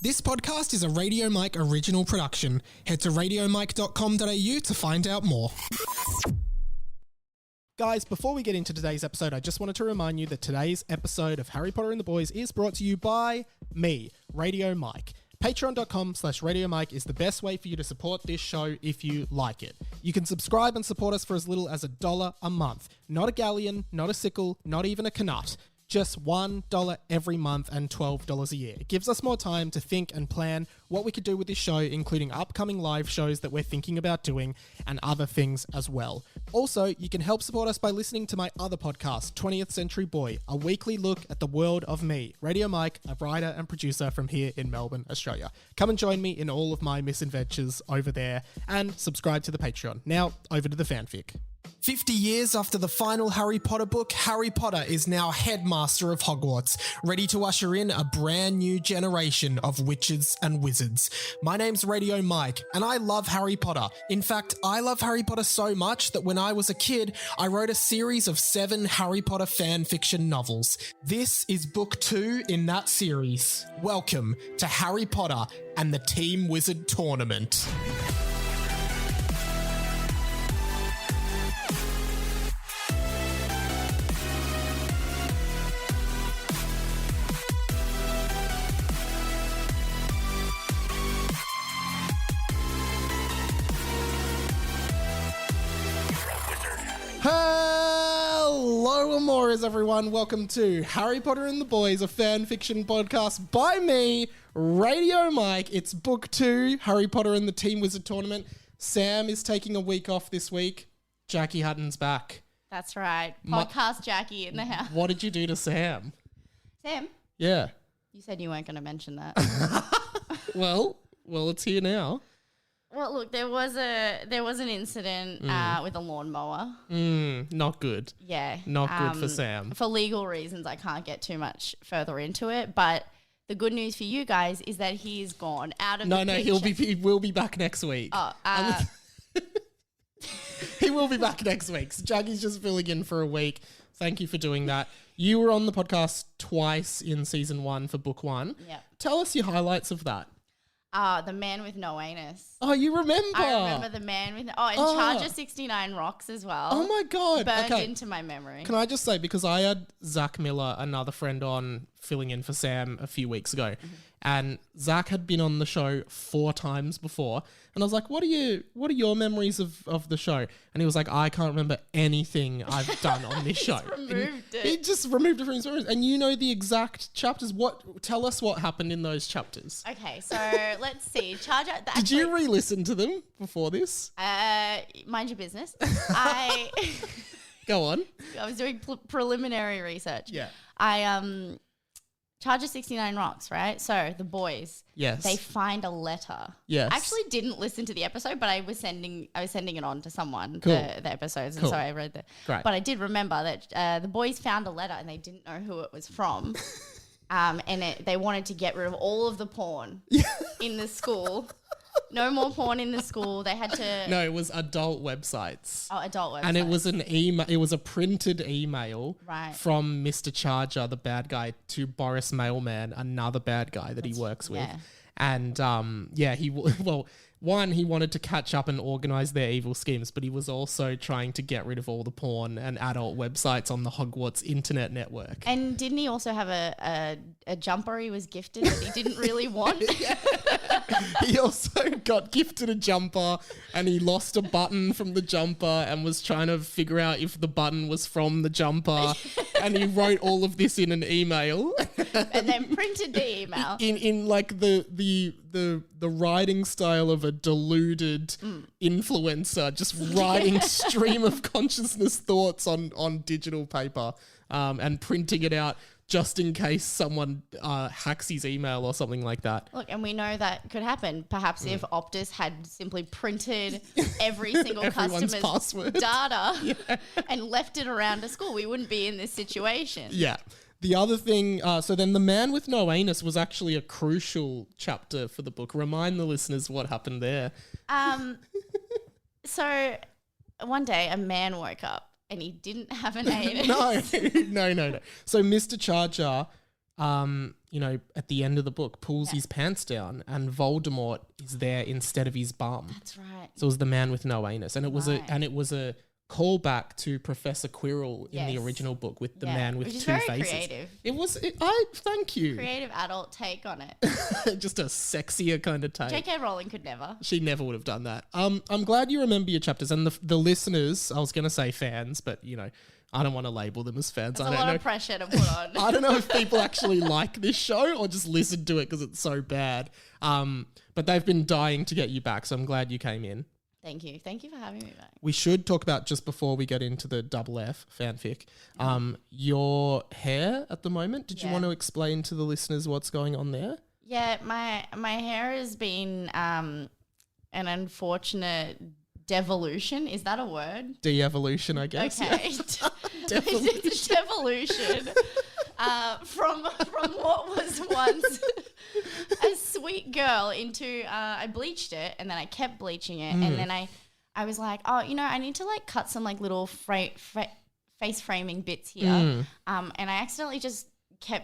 This podcast is a Radio Mike original production. Head to radiomike.com.au to find out more. Guys, before we get into today's episode, I just wanted to remind you that today's episode of Harry Potter and the Boys is brought to you by me, Radio Mike. Patreon.com/Radio Mike is the best way for you to support this show if you like it. You can subscribe and support us for as little as $1 a month. Not a galleon, not a sickle, not even a canut. Just $1 every month and $12 a year. It gives us more time to think and plan what we could do with this show, including upcoming live shows that we're thinking about doing and other things as well. Also, you can help support us by listening to my other podcast, 20th Century Boy, a weekly look at the world of me, Radio Mike, a writer and producer from here in Melbourne, Australia. Come and join me in all of my misadventures over there and subscribe to the Patreon. Now, over to the fanfic. 50 years after the final Harry Potter book, Harry Potter is now headmaster of Hogwarts, ready to usher in a brand new generation of witches and wizards. My name's Radio Mike, and I love Harry Potter. In fact, I love Harry Potter so much that when I was a kid, I wrote a series of 7 Harry Potter fan fiction novels. This is book 2 in that series. Welcome to Harry Potter and the Team Wizard Tournament. Hello, Amores, everyone. Welcome to Harry Potter and the Boys, a fan fiction podcast by me, Radio Mike. It's book 2, Harry Potter and the Team Wizard Tournament. Sam is taking a week off this week. Jackie Hatton's back. That's right. Podcast Jackie in the house. What did you do to Sam? Sam? Yeah. You said you weren't going to mention that. Well, it's here now. Well, look, there was an incident with a lawnmower. Not good. Yeah. Not good for Sam. For legal reasons, I can't get too much further into it. But the good news for you guys is that he's gone out of the picture. He will be back next week. He will be back next week. So Jackie's just filling in for a week. Thank you for doing that. You were on the podcast twice in season 1 for book 1. Yep. Tell us your highlights of that. The man with no anus. Oh, you remember? I remember the man with... Charger 69 rocks as well. Oh, my God. Burned into my memory. Can I just say, because I had Zach Miller, another friend, on filling in for Sam a few weeks ago, and Zach had been on the show 4 times before, and I was like, what are your memories of the show? And he was like, I can't remember anything I've done on this show. He just removed it from his memories. And you know the exact chapters. Tell us what happened in those chapters. Okay, so let's see. Charger. Did you re-listen to them before this? Mind your business. Go on. I was doing preliminary research. Yeah. Charger 69 rocks, right? So the boys, yes, they find a letter. Yes. I actually didn't listen to the episode, but I was sending it on to someone, cool. the episodes, and so I read that. Great. But I did remember that the boys found a letter and they didn't know who it was from. They wanted to get rid of all of the porn in the school. No more porn in the school. They had to... No, it was adult websites. Oh, adult websites. And it was an email. It was a printed email from Mr. Charger, the bad guy, to Boris Mailman, another bad guy that he works with. Yeah. And he wanted to catch up and organize their evil schemes, but he was also trying to get rid of all the porn and adult websites on the Hogwarts internet network. And didn't he also have a jumper he was gifted that he didn't really want? He also got gifted a jumper and he lost a button from the jumper and was trying to figure out if the button was from the jumper. And he wrote all of this in an email. And then printed the email. In like the writing style of a deluded influencer, just writing stream of consciousness thoughts on digital paper and printing it out just in case someone hacks his email or something like that. Look, and we know that could happen. Perhaps if Optus had simply printed every single customer's password data and left it around a school, we wouldn't be in this situation. Yeah. The other thing, so then the man with no anus was actually a crucial chapter for the book. Remind the listeners what happened there. So one day a man woke up and he didn't have an anus. No. So Mr. Charger at the end of the book, pulls his pants down, and Voldemort is there instead of his bum. That's right. So it was the man with no anus, and it was a callback to Professor Quirrell in the original book with the man with two faces. Creative. Thank you. Creative adult take on it. Just a sexier kind of take. J.K. Rowling could never. She never would have done that. I'm glad you remember your chapters, and the listeners. I was going to say fans, but I don't want to label them as fans. There's a lot of pressure to put on. I don't know if people actually like this show or just listen to it because it's so bad. But they've been dying to get you back, so I'm glad you came in. Thank you. Thank you for having me back. We should talk about, just before we get into the double F fanfic, your hair at the moment. Did you want to explain to the listeners what's going on there? Yeah, my hair has been an unfortunate devolution. Is that a word? De-evolution, I guess. Okay. It's a devolution from what was once a sweet girl into I bleached it, and then I kept bleaching it, and then I was like, oh, I need to like cut some like little face framing bits here, and I accidentally just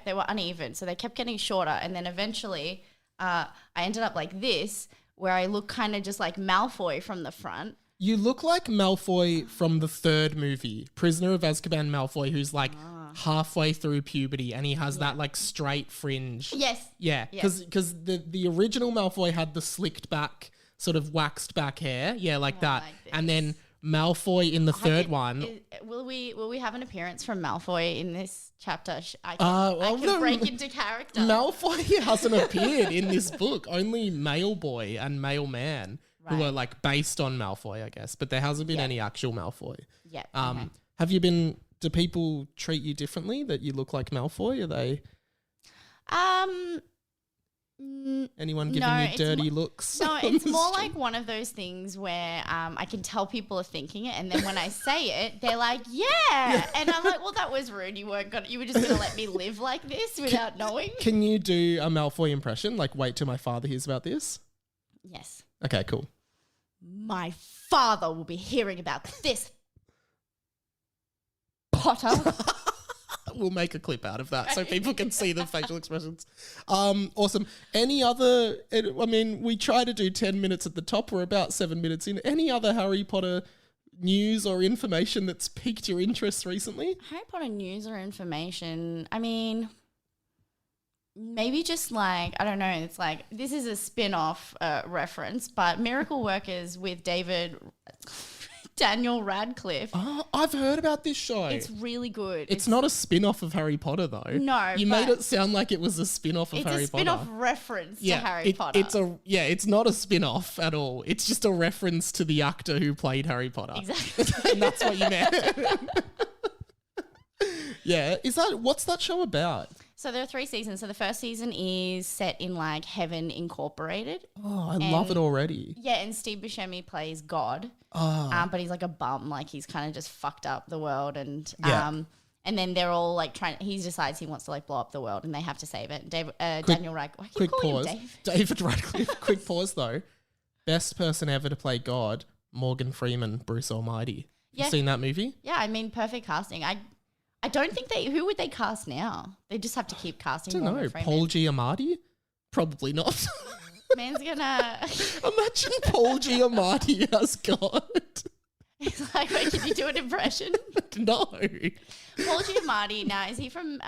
they were uneven, so they kept getting shorter, and then eventually I ended up like this, where I look kind of just like Malfoy from the front. You look like Malfoy from the third movie, Prisoner of Azkaban Malfoy, who's like halfway through puberty, and he has that like straight fringe. Yes. Yeah, because the original Malfoy had the slicked back, sort of waxed back hair. Yeah, like that. Like and then Malfoy in the third one. Will we have an appearance from Malfoy in this chapter? I well, can break into character. Malfoy hasn't appeared in this book. Only Male Boy and Male Man. Who are like based on Malfoy, I guess, but there hasn't been any actual Malfoy. Yeah. Have you do people treat you differently that you look like Malfoy? Are they? Anyone giving you dirty looks? No, it's more like one of those things where I can tell people are thinking it, and then when I say it, they're like, yeah. And I'm like, well, that was rude. You were just going to let me live like this without knowing. Can you do a Malfoy impression? Like, wait till my father hears about this? Yes. Okay, cool. My father will be hearing about this, Potter. We'll make a clip out of that so people can see the facial expressions. Awesome. Any other, we try to do 10 minutes at the top. We're about 7 minutes in. Any other Harry Potter news or information that's piqued your interest recently? Harry Potter news or information? Maybe just like, I don't know, it's like, this is a spin-off reference, but Miracle Workers with Daniel Radcliffe. Oh, I've heard about this show. It's really good. It's not a spin-off of Harry Potter, though. No. You made it sound like it was a spin-off of Harry Potter. It's a spin-off reference to Harry Potter. It's not a spin-off at all. It's just a reference to the actor who played Harry Potter. Exactly. And that's what you meant. Yeah. What's that show about? So there are 3 seasons. So the first season is set in like Heaven Incorporated. Oh, I love it already. Yeah, and Steve Buscemi plays God. Oh. But he's like a bum. Like he's kind of just fucked up the world, and then they're all like he decides he wants to like blow up the world, and they have to save it. Daniel Radcliffe. Quick pause. David Radcliffe. Quick pause though. Best person ever to play God, Morgan Freeman, Bruce Almighty. You seen that movie? Yeah, perfect casting. I don't think who would they cast now? They just have to keep casting. I don't know. Paul Giamatti? Probably not. Man's gonna imagine Paul Giamatti as God. He's like, wait, can you do an impression? No. Paul Giamatti. Now, is he from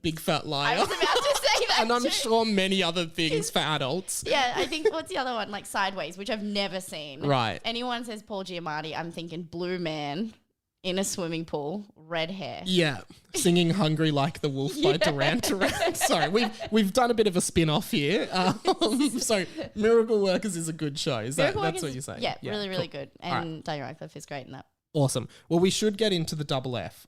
Big Fat Liar? I was about to say that. And I'm sure many other things for adults. Yeah, I think what's the other one? Like Sideways, which I've never seen. Right. Anyone says Paul Giamatti, I'm thinking blue man in a swimming pool, red hair. Yeah, singing "Hungry Like the Wolf" by Duran Duran. Sorry, we've done a bit of a spin-off here. So Miracle Workers is a good show. That's what you're saying? Yeah, really, really good. And Daniel Radcliffe is great in that. Awesome. Well, we should get into the double F.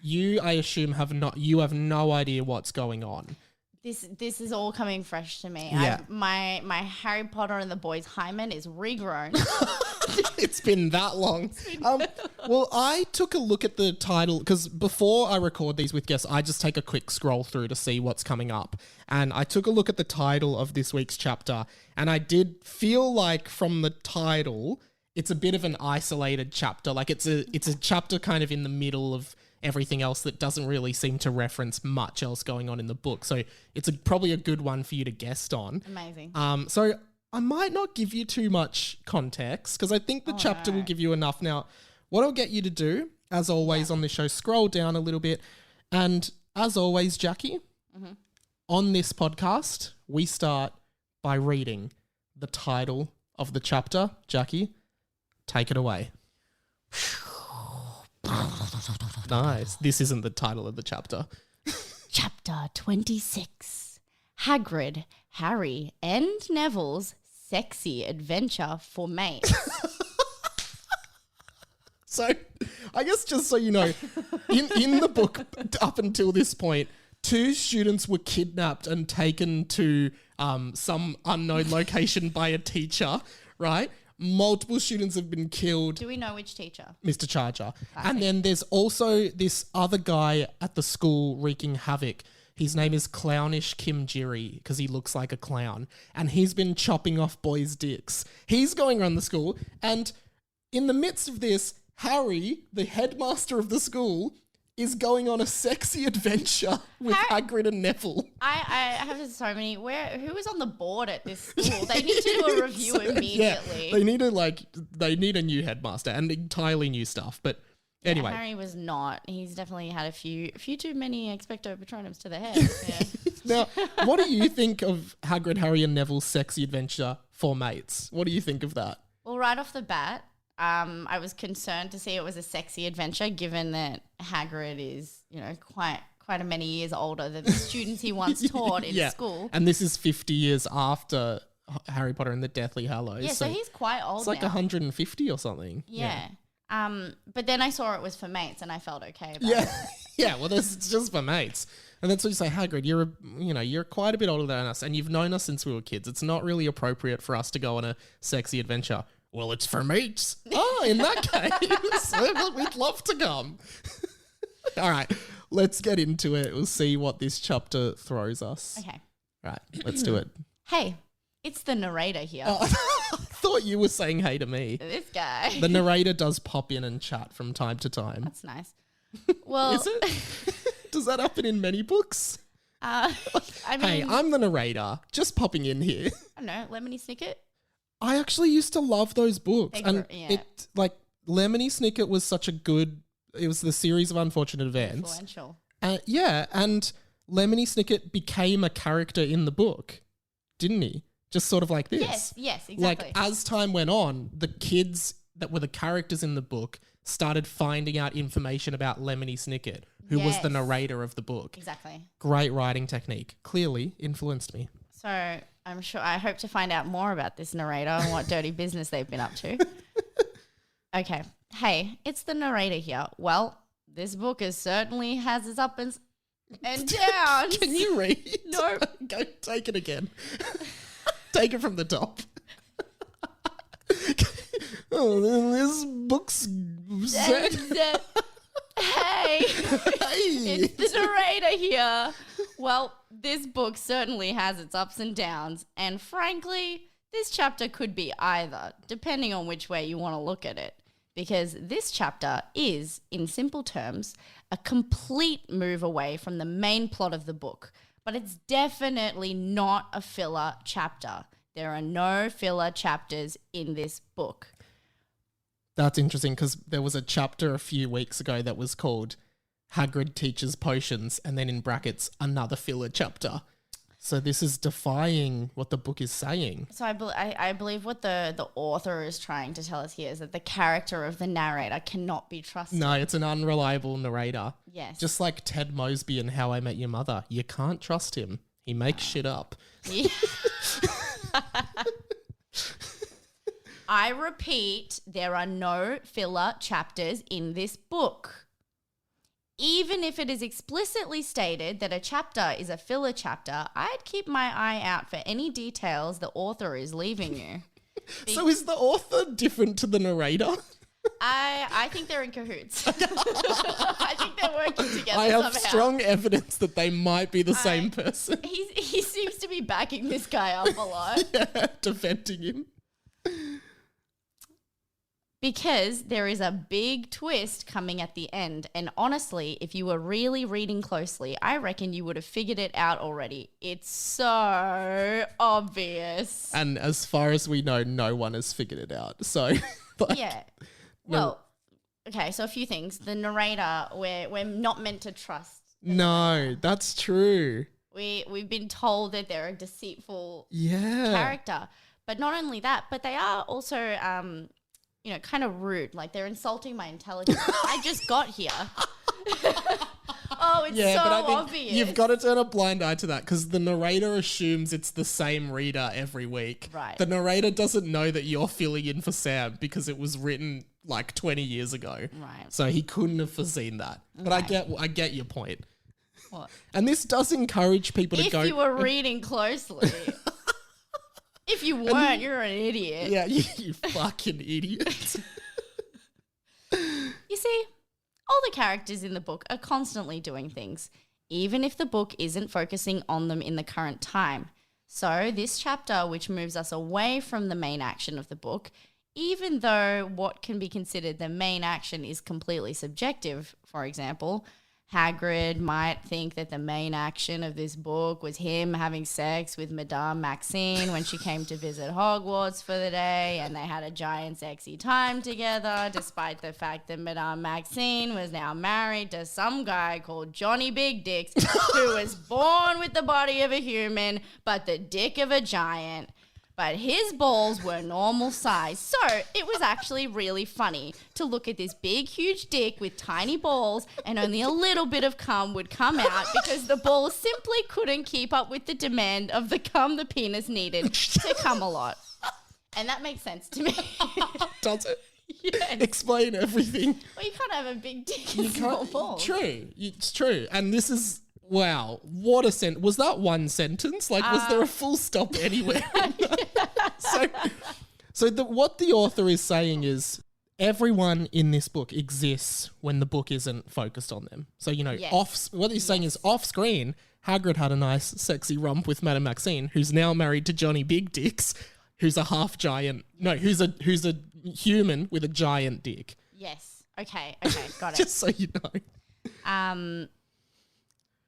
You, I assume, have no idea what's going on. This is all coming fresh to me. Yeah. My Harry Potter and the Boys hymen is regrown. It's been that long. Well, I took a look at the title because before I record these with guests, I just take a quick scroll through to see what's coming up. And I took a look at the title of this week's chapter, and I did feel like from the title, it's a bit of an isolated chapter. Like it's a chapter kind of in the middle of everything else that doesn't really seem to reference much else going on in the book. So it's probably a good one for you to guest on. Amazing. So I might not give you too much context because I think the chapter will give you enough. Now, what I'll get you to do, as always on this show, scroll down a little bit. And as always, Jackie, on this podcast, we start by reading the title of the chapter. Jackie, take it away. Nice. This isn't the title of the chapter. Chapter 26. Hagrid, Harry and Neville's sexy adventure for mates. So, I guess just so you know, in the book up until this point, 2 students were kidnapped and taken to some unknown location by a teacher, right? Multiple students have been killed. Do we know which teacher? Mr. Charger. And then there's also this other guy at the school wreaking havoc. His name is Clownish Kim Jiri because he looks like a clown. And he's been chopping off boys' dicks. He's going around the school. And in the midst of this, Harry, the headmaster of the school, is going on a sexy adventure with Hagrid and Neville. I have so many. Who is on the board at this school? They need to do a review immediately. Yeah, they need a new headmaster and entirely new stuff. But anyway, Harry was not. He's definitely had a few too many expecto patronums to the head. Yeah. Now, what do you think of Hagrid, Harry, and Neville's sexy adventure for mates? What do you think of that? Well, right off the bat, I was concerned to see it was a sexy adventure, given that Hagrid is, quite a many years older than the students he once taught in school. And this is 50 years after Harry Potter and the Deathly Hallows. Yeah, so he's quite old. It's like now. 150 or something. Yeah. But then I saw it was for mates, and I felt okay about it. Yeah. Well, it's just for mates. And that's what you say, Hagrid, you're quite a bit older than us, and you've known us since we were kids. It's not really appropriate for us to go on a sexy adventure. Well, it's for mates. Oh, in that case, we'd love to come. All right, let's get into it. We'll see what this chapter throws us. Okay. Right, let's do it. Hey, it's the narrator here. I thought you were saying hey to me. This guy. The narrator does pop in and chat from time to time. That's nice. Well, Is it? Does that happen in many books? Hey, I'm the narrator, just popping in here. I don't know, Lemony Snicket? I actually used to love those books. It Lemony Snicket was such a good, it was the series of unfortunate events. Influential. And Lemony Snicket became a character in the book, didn't he? Just sort of like this. Yes, exactly. Like as time went on, the kids that were the characters in the book started finding out information about Lemony Snicket, who was the narrator of the book. Exactly. Great writing technique. Clearly influenced me. So I hope to find out more about this narrator and what dirty business they've been up to. Okay. Hey, it's the narrator here. Well, this book certainly has its ups and downs. Can you read? No. Go take it again. Take it from the top. This book's Hey, it's the narrator here. Well, this book certainly has its ups and downs, and frankly, this chapter could be either, depending on which way you want to look at it, because this chapter is, in simple terms, a complete move away from the main plot of the book, but it's definitely not a filler chapter. There are no filler chapters in this book. That's interesting because there was a chapter a few weeks ago that was called Hagrid Teaches Potions and then in brackets, another filler chapter. So this is defying what the book is saying. So I believe what the author is trying to tell us here is that the character of the narrator cannot be trusted. No, it's an unreliable narrator. Yes. Just like Ted Mosby in How I Met Your Mother. You can't trust him. He makes shit up. Yeah. I repeat, there are no filler chapters in this book. Even if it is explicitly stated that a chapter is a filler chapter, I'd keep my eye out for any details the author is leaving you. So is the author different to the narrator? I think they're in cahoots. I think they're working together I have somehow. strong evidence that they might be the same person. He seems to be backing this guy up a lot. Yeah, defending him. Because there is a big twist coming at the end. And honestly, if you were really reading closely, I reckon you would have figured it out already. It's so obvious. And as far as we know, no one has figured it out. So, yeah. Well, okay, so a few things. The narrator, we're not meant to trust. No, that's true. We've been told that they're a deceitful character. But not only that, but they are also kind of rude. Like, they're insulting my intelligence. I just got here. Oh, it's so but I think obvious. You've got to turn a blind eye to that because the narrator assumes it's the same reader every week. Right. The narrator doesn't know that you're filling in for Sam because it was written like 20 years ago. Right. So he couldn't have foreseen that. But I get your point. What? And this does encourage people to go... If you were reading closely... If you weren't, you're an idiot. Yeah, you fucking idiot. You see, all the characters in the book are constantly doing things, even if the book isn't focusing on them in the current time. So this chapter, which moves us away from the main action of the book, even though what can be considered the main action is completely subjective, for example... Hagrid might think that the main action of this book was him having sex with Madame Maxine when she came to visit Hogwarts for the day, and they had a giant sexy time together, despite the fact that Madame Maxine was now married to some guy called Johnny Big Dicks, who was born with the body of a human but the dick of a giant. But his balls were normal size. So it was actually really funny to look at this big, huge dick with tiny balls, and only a little bit of cum would come out because the balls simply couldn't keep up with the demand of the cum the penis needed to come a lot. And that makes sense to me. Does it? Yes. Explain everything. Well, you can't have a big dick and small balls. True. It's true. And this is... Wow, what a sentence. Was that one sentence? Like, was there a full stop anywhere? So what the author is saying is everyone in this book exists when the book isn't focused on them. So, what he's saying is off screen, Hagrid had a nice, sexy romp with Madame Maxine, who's now married to Johnny Big Dicks, who's a half giant. No, who's a human with a giant dick. Yes. Okay, got it. Just so you know.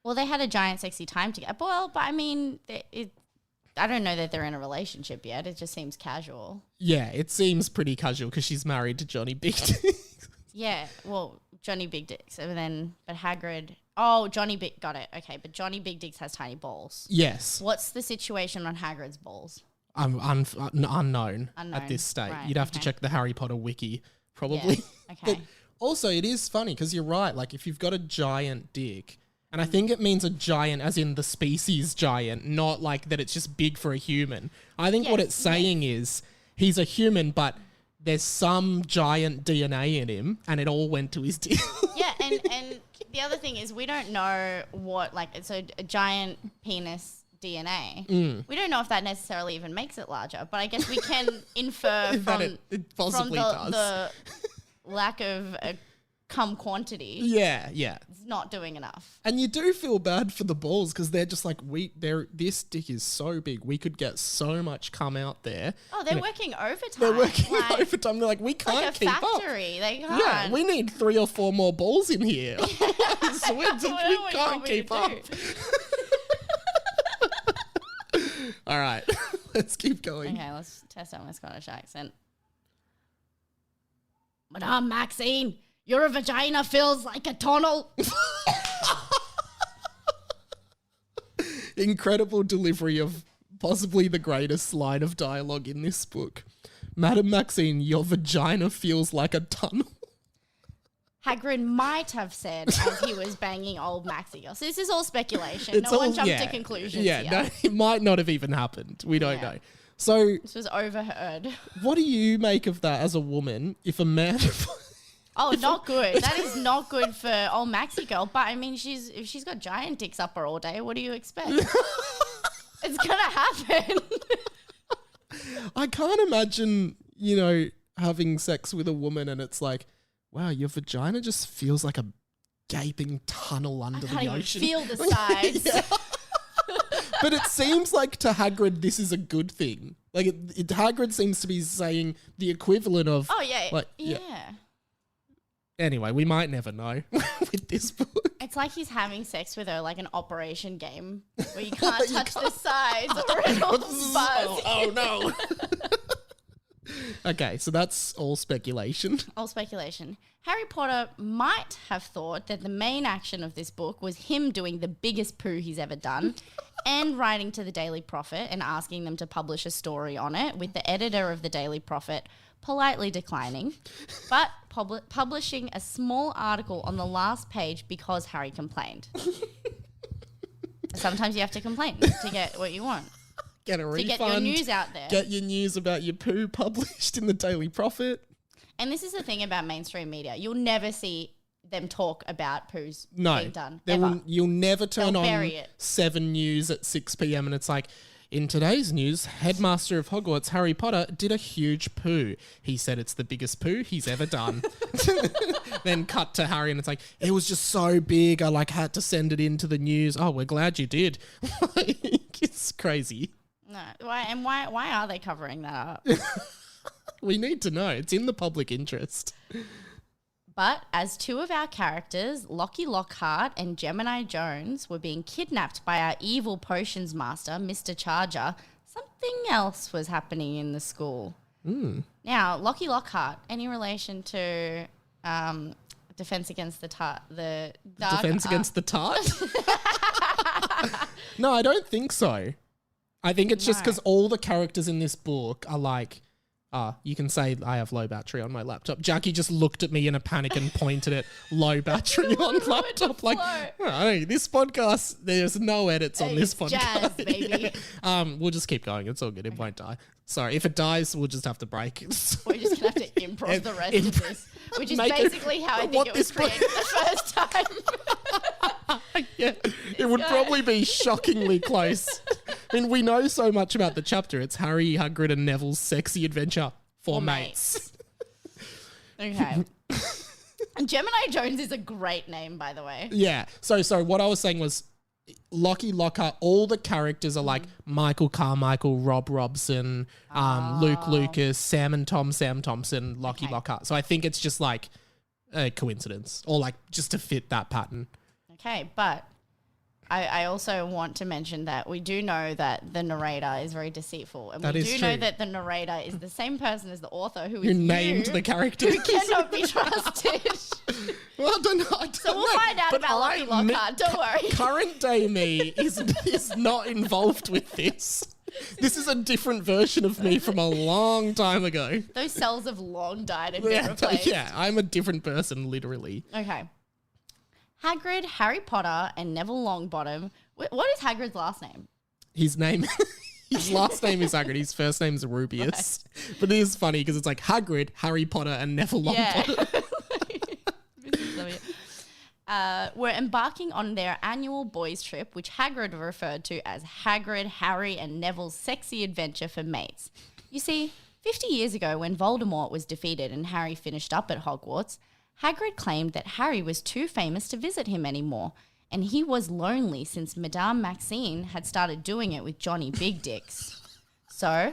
Well, they had a giant sexy time together. Well, but I mean, I don't know that they're in a relationship yet. It just seems casual. Yeah, it seems pretty casual because she's married to Johnny Big Dicks. Yeah, well, Johnny Big Dicks. But Hagrid... got it. Okay, but Johnny Big Dicks has tiny balls. Yes. What's the situation on Hagrid's balls? Unknown at this state. Right, You'd have to check the Harry Potter wiki, probably. Yeah, okay. But also, it is funny because you're right. Like, if you've got a giant dick... And I think it means a giant as in the species giant, not like that it's just big for a human. I think what it's saying is he's a human, but there's some giant DNA in him and it all went to his dick. Yeah, and the other thing is we don't know what, like, it's a giant penis DNA. We don't know if that necessarily even makes it larger, but I guess we can infer from the lack of cum quantity. Yeah. It's not doing enough. And you do feel bad for the balls because they're just like, this dick is so big. We could get so much cum out there. Oh, they're working overtime. They're working overtime. They're like, we can't keep up. Like a factory. They can't. Yeah, we need 3 or 4 more balls in here. So we can't keep up. All right, let's keep going. Okay, let's test out my Scottish accent. Madame Maxine, your vagina feels like a tunnel. Incredible delivery of possibly the greatest line of dialogue in this book. Madame Maxine, your vagina feels like a tunnel. Hagrid might have said as he was banging old Maxie girl. So this is all speculation. No one jumped to conclusions here. No, it might not have even happened. We don't know. So this was overheard. What do you make of that as a woman if a man... Oh, not good. That is not good for old Maxie girl. But I mean, if she's got giant dicks up her all day, what do you expect? It's going to happen. I can't imagine, having sex with a woman and it's like, wow, your vagina just feels like a gaping tunnel under the ocean. I can't even feel the sides. But it seems like to Hagrid this is a good thing. Like, Hagrid seems to be saying the equivalent of... Oh, yeah. Like, yeah. Anyway, we might never know with this book. It's like he's having sex with her, like an operation game where you can't touch the sides or it'll buzz. Oh, no. Okay, so that's all speculation. All speculation. Harry Potter might have thought that the main action of this book was him doing the biggest poo he's ever done and writing to the Daily Prophet and asking them to publish a story on it, with the editor of the Daily Prophet politely declining, but publishing a small article on the last page because Harry complained. Sometimes you have to complain to get what you want. Get a refund. To get your news out there. Get your news about your poo published in the Daily Prophet. And this is the thing about mainstream media. You'll never see them talk about poos being done. You'll never turn They'll on bury it. 7 News at 6 p.m. and it's like, in today's news, Headmaster of Hogwarts, Harry Potter, did a huge poo. He said it's the biggest poo he's ever done. Then cut to Harry and it's like, it was just so big, I had to send it into the news. Oh, we're glad you did. It's crazy. No, why are they covering that up? We need to know. It's in the public interest. But as 2 of our characters, Lockie Lockhart and Gemini Jones, were being kidnapped by our evil potions master, Mr. Charger, something else was happening in the school. Now, Lockie Lockhart, any relation to Defense Against the Dark Defense Against the Tart? No, I don't think so. I think it's just because all the characters in this book are like, you can say I have low battery on my laptop. Jackie just looked at me in a panic and pointed at low battery on laptop. Like, this podcast, there's no edits on this podcast. Jazz, baby. Yeah. We'll just keep going. It's all good. It won't die. Sorry, if it dies, we'll just have to break. We're just going to have to improv the rest of this, which is basically how I think it was created the first time. Yeah, it would probably be shockingly close. I mean, we know so much about the chapter. It's Harry, Hagrid, and Neville's sexy adventure for mates. Okay. Gemini Jones is a great name, by the way. Yeah. So what I was saying was Lockie Lockhart, all the characters are like Michael Carmichael, Rob Robson, Luke Lucas, Sam Thompson, Lockie Lockhart. So I think it's just like a coincidence or like just to fit that pattern. Okay, but I also want to mention that we do know that the narrator is very deceitful. And we do know that the narrator is the same person as the author who named the characters. Who cannot be trusted. Well, I don't know. So we'll find out about Lockie Lockhart. Don't worry. Current day me is not involved with this. This is a different version of me from a long time ago. Those cells have long died and been replaced. Yeah, I'm a different person, literally. Okay. Hagrid, Harry Potter, and Neville Longbottom. What is Hagrid's last name? His last name is Hagrid. His first name is Rubius. Right. But it is funny because it's like Hagrid, Harry Potter, and Neville Longbottom. Were embarking on their annual boys' trip, which Hagrid referred to as Hagrid, Harry, and Neville's sexy adventure for mates. You see, 50 years ago when Voldemort was defeated and Harry finished up at Hogwarts, Hagrid claimed that Harry was too famous to visit him anymore, and he was lonely since Madame Maxine had started doing it with Johnny Big Dicks. So,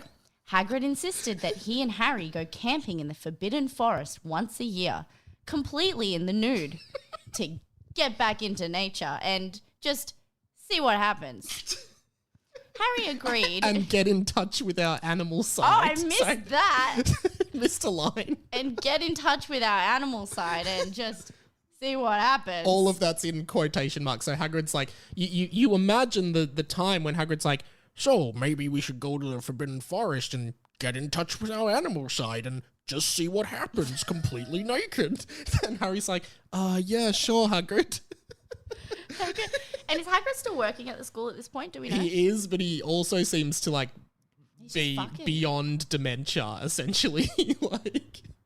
Hagrid insisted that he and Harry go camping in the Forbidden Forest once a year, completely in the nude, to get back into nature and just see what happens. Harry agreed. And get in touch with our animal side. Oh, I missed that. Missed a line. And get in touch with our animal side and just see what happens. All of that's in quotation marks. So Hagrid's like, you imagine the time when Hagrid's like, so maybe we should go to the Forbidden Forest and get in touch with our animal side and just see what happens completely naked. And Harry's like, yeah, sure, Hagrid. And is Hagrid still working at the school at this point? Do we know? He is, but he also seems to like be beyond dementia, essentially.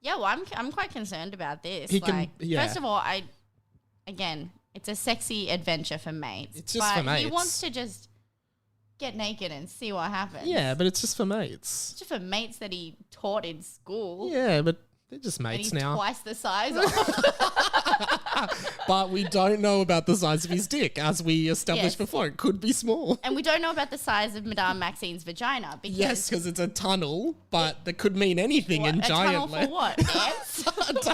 Yeah, well, I'm quite concerned about this. First of all, it's a sexy adventure for mates. It's just for mates. He wants to just get naked and see what happens. Yeah, but it's just for mates. It's just for mates that he taught in school. Yeah, but They're just And mates he's now. twice the size of. But we don't know about the size of his dick, as we established Yes. before. It could be small. And we don't know about the size of Madame Maxine's vagina. Because Yes, because it's a tunnel, but that could mean anything in a giant tunnel for what? Ants?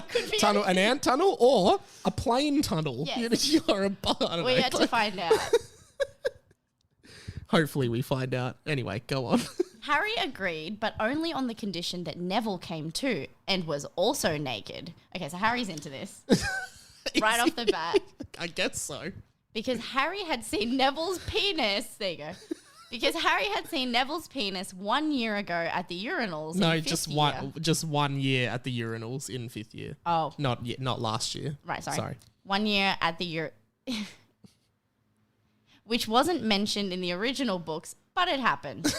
Could be tunnel, an ant tunnel or a plane tunnel. Yes. You're a I don't We know. had to find out. Hopefully we find out. Anyway, go on. Harry agreed, but only on the condition that Neville came too and was also naked. Okay, so Harry's into this right off the bat I guess so. because Harry had seen Neville's penis. There you go. Because Harry had seen Neville's penis 1 year ago at the urinals. No, in fifth just year. just 1 year at the urinals in 5th year. Oh, Not last year. right. Sorry. Sorry. 1 year at the which wasn't mentioned in the original books, but it happened.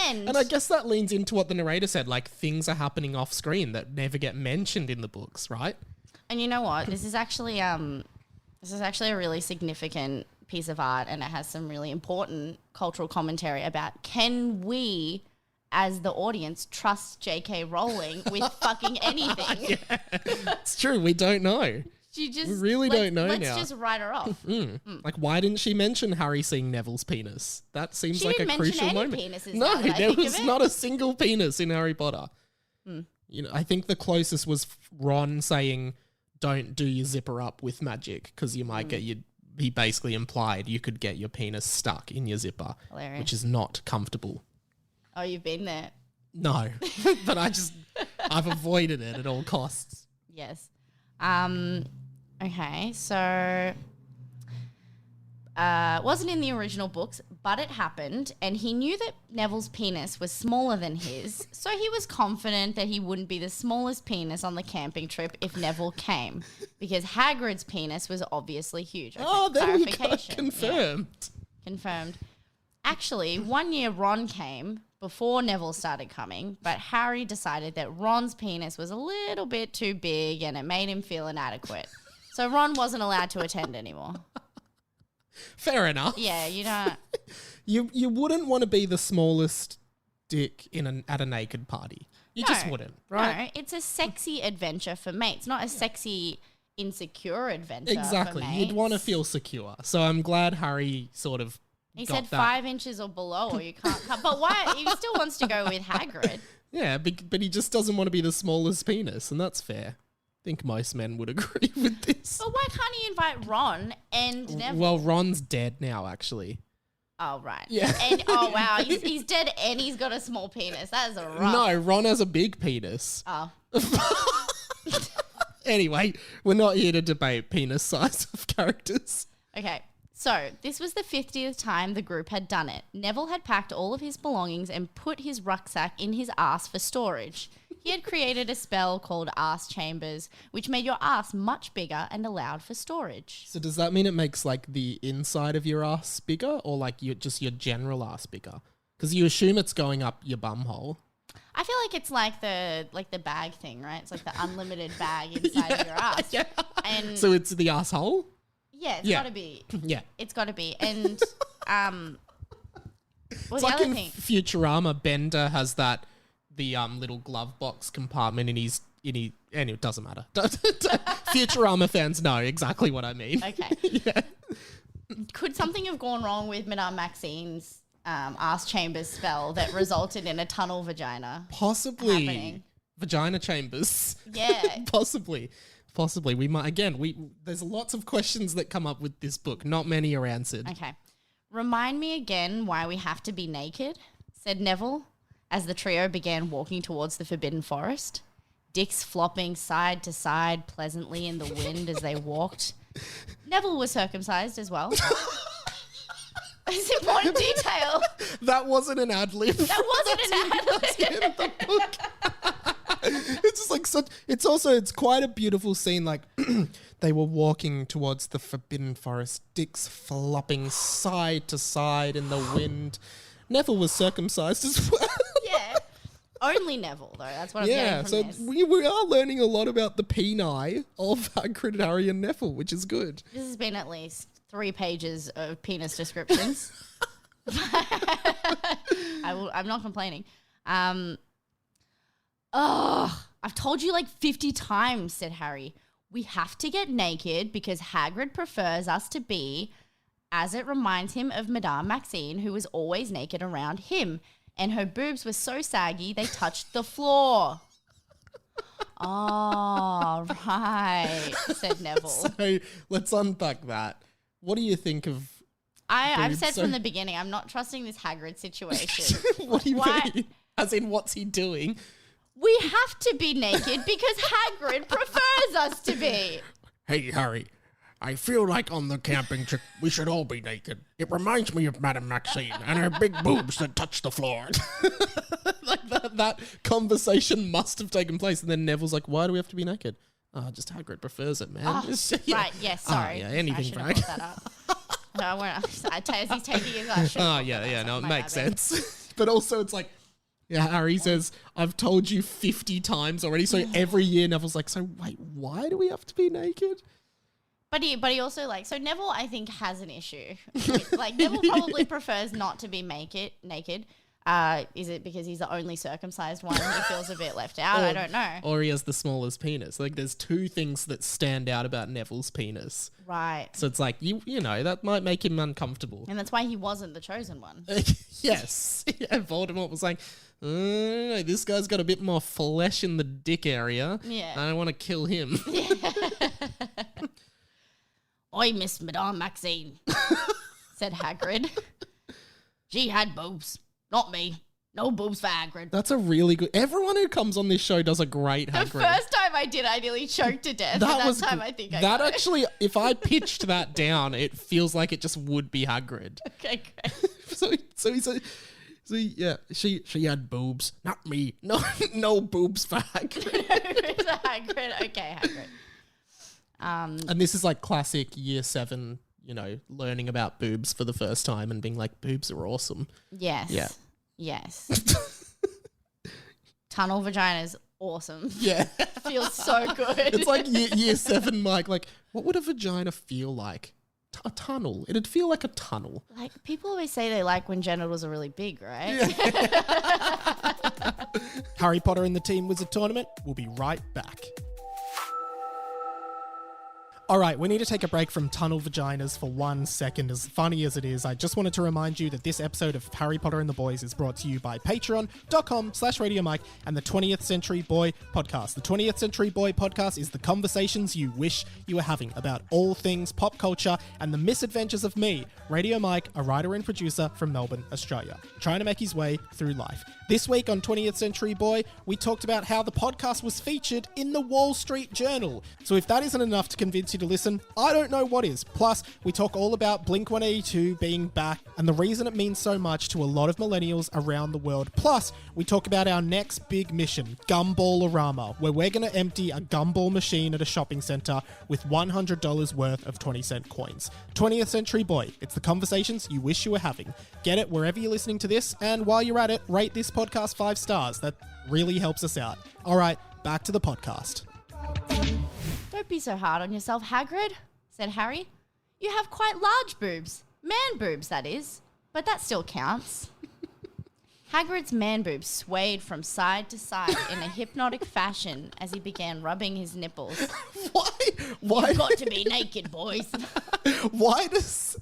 And I guess that leans into what the narrator said, like things are happening off screen that never get mentioned in the books, right? And you know what? This is actually a really significant piece of art, and it has some really important cultural commentary about can we, as the audience, trust J.K. Rowling with fucking anything? It's true. We don't know. We really don't know now. Let's just write her off. Like, why didn't she mention Harry seeing Neville's penis? That seems She like didn't a mention crucial any moment. penises No, now that I there think of was it. not a single penis in Harry Potter. You know, I think the closest was Ron saying, "Don't do your zipper up with magic because you might get your." He basically implied you could get your penis stuck in your zipper, Hilarious. which is not comfortable. Oh, you've been there. No, but I've avoided it at all costs. Yes. Okay, so wasn't in the original books, but it happened, and he knew that Neville's penis was smaller than his, so he was confident that he wouldn't be the smallest penis on the camping trip if Neville came, because Hagrid's penis was obviously huge. Okay, Oh, there we go. clarification. Confirmed. Yeah, confirmed. Actually, 1 year Ron came before Neville started coming, but Harry decided that Ron's penis was a little bit too big and it made him feel inadequate. So Ron wasn't allowed to attend anymore. Fair enough. Yeah, you don't. You wouldn't want to be the smallest dick at a naked party. You just No, wouldn't, right? No, it's a sexy adventure for mates, not a sexy, insecure adventure. Exactly. For You'd mates. want to feel secure. So I'm glad Harry sort of He got said that. 5 inches or below, or you can't come. But why? He still wants to go with Hagrid. Yeah, but he just doesn't want to be the smallest penis, and that's fair. I think most men would agree with this. But why can't he invite Ron and Neville? Well, Ron's dead now, actually. Oh, right. Yeah. And oh, wow. He's dead and he's got a small penis. That is a rough. No, Ron has a big penis. Oh. Anyway, we're not here to debate penis size of characters. Okay. So this was the 50th time the group had done it. Neville had packed all of his belongings and put his rucksack in his ass for storage. He had created a spell called Ass Chambers, which made your ass much bigger and allowed for storage. So does that mean it makes like the inside of your ass bigger, or like just your general ass bigger? Because you assume it's going up your bum hole. I feel like it's like the bag thing, right? It's like the unlimited bag inside of your ass. Yeah. And So it's the asshole? yeah, it's Yeah. got to be. Yeah. It's got to be. And well, It's the like other in thing. Futurama, Bender has the little glove box compartment and it doesn't matter. Futurama fans know exactly what I mean. Okay. Yeah. Could something have gone wrong with Madame Maxine's ass chambers spell that resulted in a tunnel vagina? Possibly. Happening. Vagina chambers. Yeah. Possibly. We might, there's lots of questions that come up with this book. Not many are answered. Okay. Remind me again why we have to be naked, said Neville, as the trio began walking towards the Forbidden Forest. Dicks flopping side to side pleasantly in the wind as they walked. Neville was circumcised as well. It's an important detail. That wasn't an ad lib. That wasn't an ad lib. The book. It's just like it's quite a beautiful scene. Like they were walking towards the Forbidden Forest, dicks flopping side to side in the wind. Neville was circumcised as well. Yeah. Only Neville, though. That's what I'm Yeah, getting so from this. we are learning a lot about the peni of Hagrid, Harry, and Neville, which is good. This has been at least 3 pages of penis descriptions. I'm not complaining. I've told you like 50 times, said Harry. We have to get naked because Hagrid prefers us to be, as it reminds him of Madame Maxine, who was always naked around him. And her boobs were so saggy, they touched the floor. Oh, right, said Neville. So let's unpack that. What do you think of I've boobs? said from the beginning, I'm not trusting this Hagrid situation. What do you mean? As in, what's he doing? We have to be naked because Hagrid prefers us to be. Hey, Harry, I feel like on the camping trip we should all be naked. It reminds me of Madame Maxine and her big boobs that touch the floor. Like that conversation must have taken place. And then Neville's like, why do we have to be naked? Oh, just Hagrid prefers it, man. Oh, right, yes, sorry. Yeah, anything, I should have Frank. brought that up. No, I won't. As he's taking his I should have Oh, brought yeah, that yeah, up. no, it My makes bad, babe. sense. But also it's like, yeah, Harry says, I've told you 50 times already. So every year Neville's like, so wait, why do we have to be naked? But he also like, so Neville I think has an issue. Like Neville probably prefers not to be naked. Is it because he's the only circumcised one and he feels a bit left out? I don't know. Or he has the smallest penis. Like there's two things that stand out about Neville's penis. Right. So it's like, you know, that might make him uncomfortable. And that's why he wasn't the chosen one. Yes. Yeah, Voldemort was like, this guy's got a bit more flesh in the dick area. Yeah. I don't want to kill him. Oi, Miss Madame Maxine, said Hagrid. She had boobs, not me. No boobs for Hagrid. That's a really good... Everyone who comes on this show does a great The Hagrid. first time I did, I nearly choked to death. That time I think I that got it. actually, if I pitched that down, it feels like it just would be Hagrid. Okay, great. So yeah, she had boobs, not me. No boobs for Hagrid. Hagrid. Okay, Hagrid. And this is like classic year 7, you know, learning about boobs for the first time and being like, boobs are awesome. Yes. Yeah. Yes. Tunnel vagina's awesome. Yeah. Feels so good. It's like year 7, Mike. Like, what would a vagina feel like? A tunnel. It'd feel like a tunnel. Like, people always say they like when genitals are really big, right? Harry Potter and the Teen Wizard Tournament. We'll be right back. All right, we need to take a break from tunnel vaginas for 1 second. As funny as it is, I just wanted to remind you that this episode of Harry Potter and the Boys is brought to you by patreon.com/Radio Mike and the 20th Century Boy podcast. The 20th Century Boy podcast is the conversations you wish you were having about all things pop culture and the misadventures of me, Radio Mike, a writer and producer from Melbourne, Australia, trying to make his way through life. This week on 20th Century Boy, we talked about how the podcast was featured in the Wall Street Journal. So if that isn't enough to convince you to listen, I don't know what is. Plus, we talk all about Blink-182 being back and the reason it means so much to a lot of millennials around the world. Plus, we talk about our next big mission, Gumball-orama, where we're going to empty a gumball machine at a shopping centre with $100 worth of 20-cent coins. 20th Century Boy, it's the conversations you wish you were having. Get it wherever you're listening to this, and while you're at it, rate this podcast 5 stars. That really helps us out. All right, back to the podcast. Don't be so hard on yourself, Hagrid, said Harry. You have quite large boobs. Man boobs, that is. But that still counts. Hagrid's man boobs swayed from side to side in a hypnotic fashion as he began rubbing his nipples. Why? You've got to be naked, boys. Why does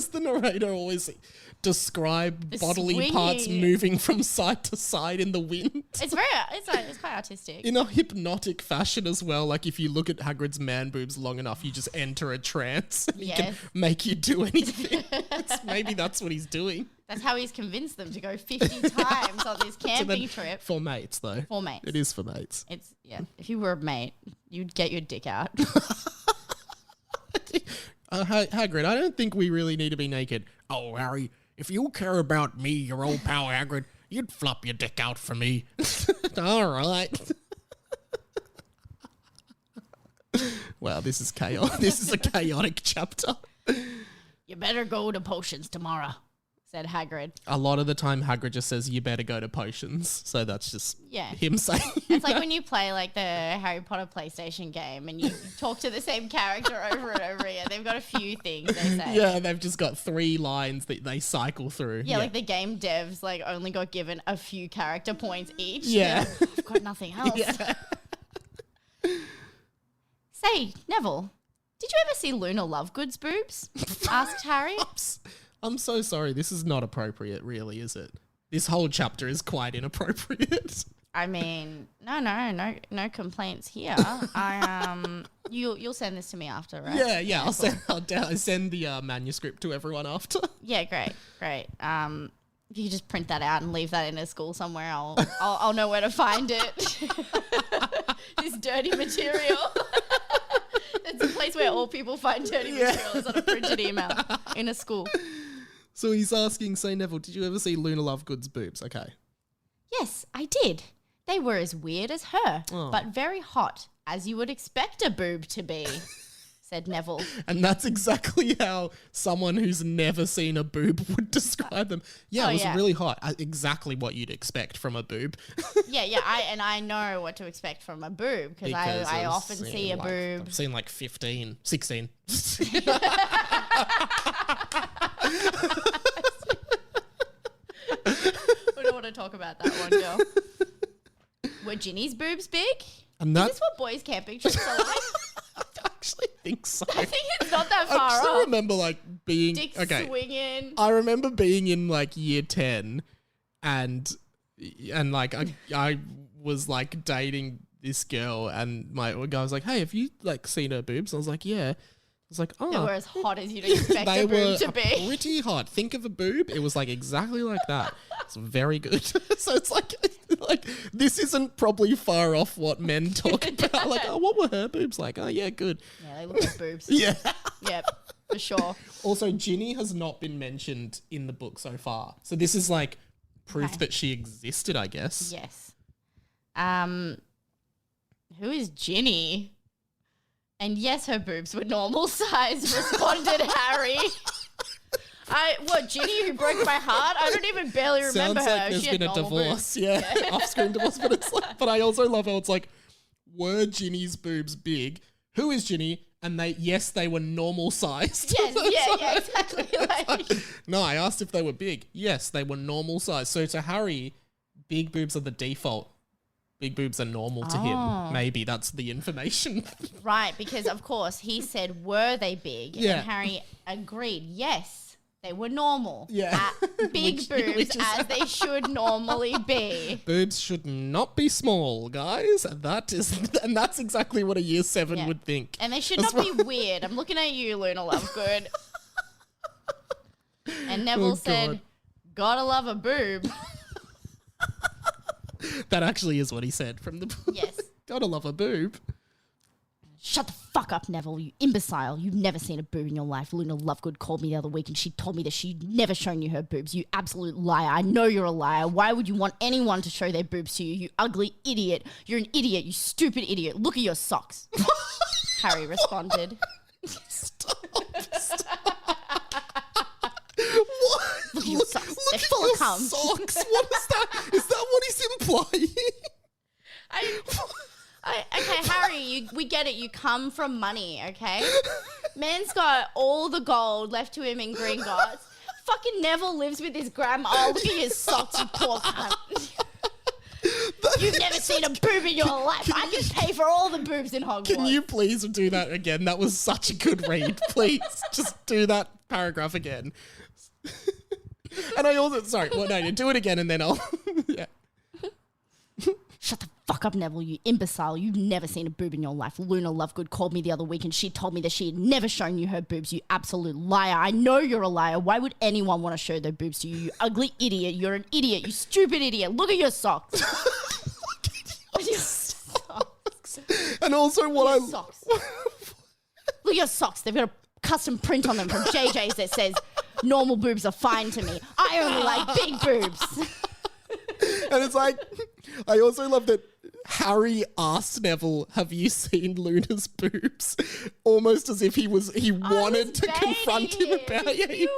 the narrator always describe The bodily swinging. parts moving from side to side in the wind? It's quite artistic. In a hypnotic fashion as well. Like if you look at Hagrid's man boobs long enough, you just enter a trance. And he can Yes. make you do anything. Maybe that's what he's doing. That's how he's convinced them to go 50 times on this camping trip. For mates, though. For mates. It is for mates. It's, yeah. If you were a mate, you'd get your dick out. Hagrid, I don't think we really need to be naked. Oh, Harry, if you care about me, your old pal Hagrid, you'd flop your dick out for me. All right. Wow, this is chaos. This is a chaotic chapter. You better go to potions tomorrow, said Hagrid. A lot of the time, Hagrid just says, you better go to potions. So that's just him saying It's like when you play like the Harry Potter PlayStation game and you talk to the same character over and over again. They've got a few things they say. Yeah, they've just got 3 lines that they cycle through. Yeah, like the game devs like only got given a few character points each. Yeah. I've got nothing else. Yeah. Say, Neville, did you ever see Luna Lovegood's boobs? Asked Harry. I'm so sorry. This is not appropriate, really, is it? This whole chapter is quite inappropriate. I mean, no complaints here. You'll send this to me after, right? Yeah. I'll send the manuscript to everyone after. Yeah, great. If you could just print that out and leave that in a school somewhere, I'll know where to find it. This dirty material. It's a place where all people find dirty material is on a printed email in a school. So he's asking, say, Neville, did you ever see Luna Lovegood's boobs? Okay. Yes, I did. They were as weird as her, but very hot, as you would expect a boob to be, said Neville. And that's exactly how someone who's never seen a boob would describe them. Yeah, it was really hot. Exactly what you'd expect from a boob. I know what to expect from a boob because I often see a boob. I've seen like 15, 16. We don't want to talk about that one, girl. Were Ginny's boobs big? And Is this what boys camping trips are like? I actually think so. I think it's not that far I off. still remember like being Dick swinging. I remember being in like year 10 and like I was like dating this girl and my guy was like, hey, have you like seen her boobs? I was like, yeah. I was like, oh. They were as hot as you'd expect they a boob to were be. pretty hot. Think of a boob. It was like exactly like that. It's very good. So it's like this isn't probably far off what men talk about. Like, oh, what were her boobs like? Oh, yeah, good. Yeah, they look like boobs. Yeah. Yep, for sure. Also, Ginny has not been mentioned in the book so far. So this is like proof that she existed, I guess. Yes. Who is Ginny? And yes, her boobs were normal size, responded Harry. Ginny who broke my heart? I don't even barely remember Sounds her. like there's She had been a normal divorce. boobs. Yeah. Off-screen divorce. But it's like, but I also love how it's like, were Ginny's boobs big? Who is Ginny? And they were normal sized. Yes, exactly. No, I asked if they were big. Yes, they were normal size. So to Harry, big boobs are the default. Big boobs are normal to him. Maybe that's the information. Right, because of course he said, were they big? Yeah. And Harry agreed, yes, they were normal. Yeah. Big boobs as they should normally be. Boobs should not be small, guys. And that's exactly what a year 7 would think. And they should not be weird. I'm looking at you, Luna Lovegood. And Neville said, gotta love a boob. That actually is what he said from the book. Yes. Gotta love a boob. Shut the fuck up, Neville, you imbecile. You've never seen a boob in your life. Luna Lovegood called me the other week and she told me that she'd never shown you her boobs. You absolute liar. I know you're a liar. Why would you want anyone to show their boobs to you? You ugly idiot. You're an idiot, you stupid idiot. Look at your socks. Harry responded. Stop. What? Look at your socks. They're full of cum. Socks? What is that? Is that what he's implying? Okay, Harry, we get it. You come from money, okay? Man's got all the gold left to him in Gringotts. Fucking Neville lives with his grandma. Oh, look at his socks, you poor cunt. You've never seen a boob in your life. I can pay for all the boobs in Hogwarts. Can you please do that again? That was such a good read. Please, just do that paragraph again. And I also, do it again and then I'll, yeah. Shut the fuck up, Neville, you imbecile. You've never seen a boob in your life. Luna Lovegood called me the other week and she told me that she had never shown you her boobs. You absolute liar. I know you're a liar. Why would anyone want to show their boobs to you? You ugly idiot. You're an idiot. You stupid idiot. Look at your socks. Look at your socks. And also what socks. Look at your socks. They've got a custom print on them from JJ's that says, normal boobs are fine to me. I only like big boobs. And it's like, I also love that Harry asked Neville, "Have you seen Luna's boobs?" Almost as if he wanted to confront him about it.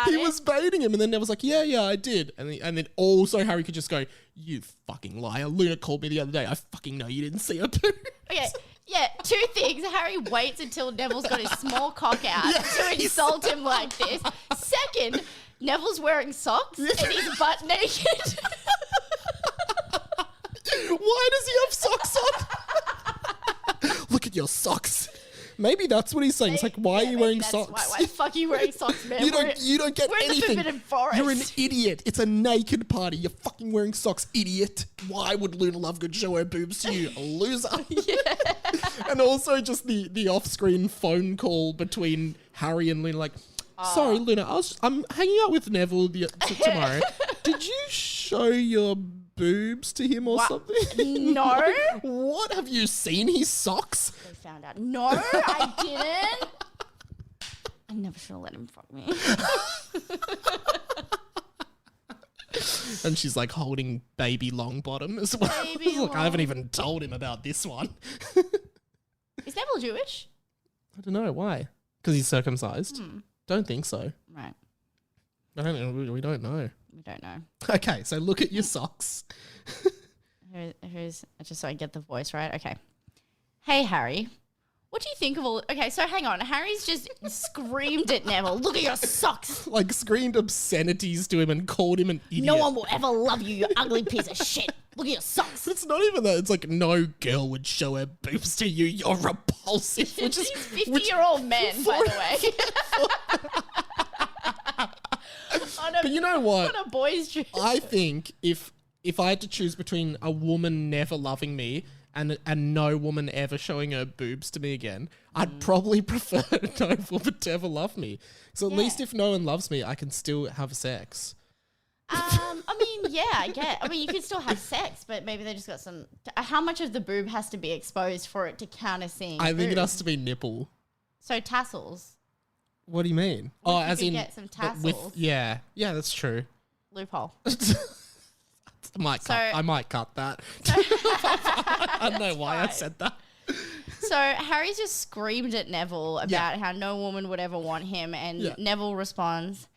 He was baiting him, and then Neville's like, "Yeah, I did." And then also Harry could just go, "You fucking liar! Luna called me the other day. I fucking know you didn't see her boobs." Okay. Yeah, two things. Harry waits until Neville's got his small cock out to insult him like this. Second, Neville's wearing socks and he's butt naked. Why does he have socks on? Look at your socks. Maybe that's what he's saying. It's like, why are you wearing socks? Why the fuck are you wearing socks, man? You don't get we're anything. In the Forbidden Forest. You're an idiot. It's a naked party. You're fucking wearing socks, idiot. Why would Luna Lovegood show her boobs to you, a loser? And also just the off-screen phone call between Harry and Luna, like, sorry, Luna, I'm hanging out with Neville tomorrow. Did you show your boobs to him or something? No. What? Have you seen his socks? They found out. No, I didn't. I never should have let him fuck me. And she's like holding baby Longbottom as well. Look, I haven't even told him about this one. Is Neville Jewish? I don't know. Why? Because he's circumcised? Don't think so. Right. We don't know. We don't know. Okay, so look at your socks. Who's just so I get the voice right? Okay. Hey, Harry. What do you think of all... Okay, so hang on. Harry's just screamed at Neville. Look at your socks. Like screamed obscenities to him and called him an idiot. No one will ever love you, you ugly piece of shit. Look at your socks. It's not even that. It's like, no girl would show her boobs to you. You're repulsive. Which is 50-year-old men, by the way. But you know what? On a boy's trip. I think if I had to choose between a woman never loving me and no woman ever showing her boobs to me again, I'd probably prefer no woman to ever love me. So at least if no one loves me, I can still have sex. I mean, yeah, I get. I mean, you can still have sex, but maybe they just got some... How much of the boob has to be exposed for it to count as seeing I think boob? it has to be nipple. So tassels. What do you mean? What if you could get some tassels? Yeah, that's true. Loophole. I might cut that. I don't know why I said that. So Harry's just screamed at Neville about how no woman would ever want him, and Neville responds,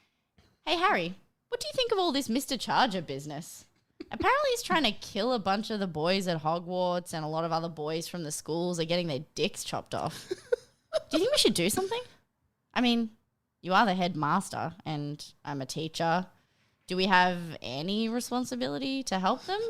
"Hey, Harry, what do you think of all this Mr. Charger business? Apparently he's trying to kill a bunch of the boys at Hogwarts, and a lot of other boys from the schools are getting their dicks chopped off. Do you think we should do something? I mean, you are the headmaster, and I'm a teacher. Do we have any responsibility to help them?"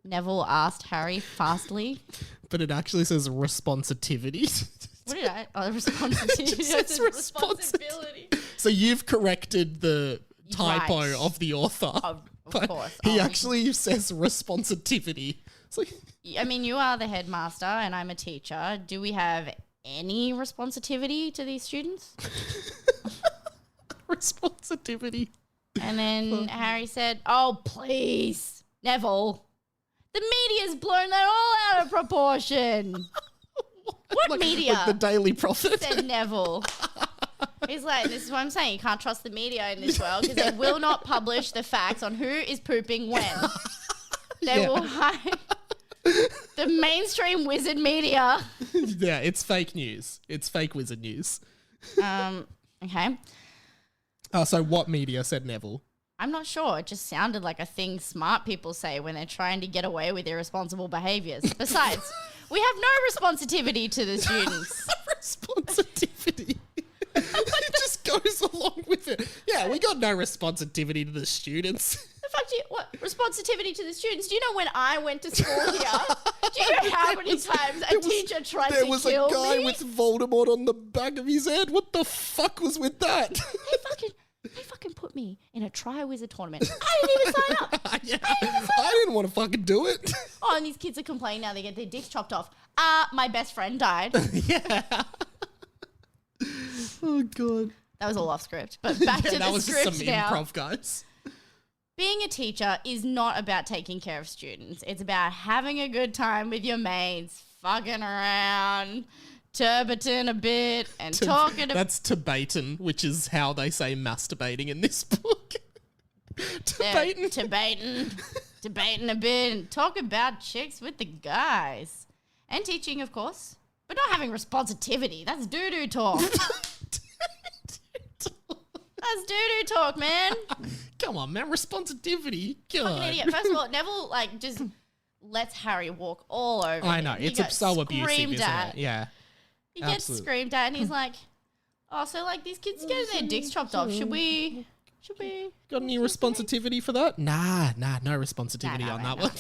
Neville asked Harry fastly. But it actually says responsitivity. What did I? Oh, responsibility. It says responsibility. So you've corrected the typo of the author. Of course. He actually says responsitivity. It's like, I mean, you are the headmaster and I'm a teacher. Do we have any responsitivity to these students? Responsitivity. And then Harry said, "Oh, please, Neville. The media's blown that all out of proportion." What media? Like the Daily Prophet. Said Neville. He's like, this is what I'm saying. You can't trust the media in this world because they will not publish the facts on who is pooping when. They will hide the mainstream wizard media. Yeah, it's fake news. It's fake wizard news. Okay. So what media, said Neville? I'm not sure. It just sounded like a thing smart people say when they're trying to get away with irresponsible behaviours. Besides, we have no responsitivity to the students. Responsitivity. It just goes along with it. Yeah, we got no responsitivity to the students. The fuck do you, what? Responsitivity to the students? Do you know when I went to school here? Do you know how many times a teacher tried to kill me? There was a guy with Voldemort on the back of his head. What the fuck was with that? They fucking put me in a Tri-Wizard tournament. I didn't even sign up. I didn't want to fucking do it. Oh, and these kids are complaining now they get their dicks chopped off. My best friend died. Yeah. Oh, God. That was all off script. But back to the script now. That was just some improv, guys. Being a teacher is not about taking care of students. It's about having a good time with your mates, fucking around, turbiting a bit, and talking about... That's Tibetan, which is how they say masturbating in this book. Tibetan. debating a bit and talk about chicks with the guys. And teaching, of course. But not having responsitivity. That's doo-doo talk. That's doo-doo talk, man. Come on, man. Responsitivity. Fucking God. idiot. First of all, Neville, like, just lets Harry walk all over I him. know. He It's gets so abusive, screamed isn't at. it? Yeah. He gets Absolutely. screamed at and he's like, oh, so, like, these kids getting their dicks chopped off. Should we? Got any responsitivity for that? Nah, no responsitivity Nah, on mate, that nah. one.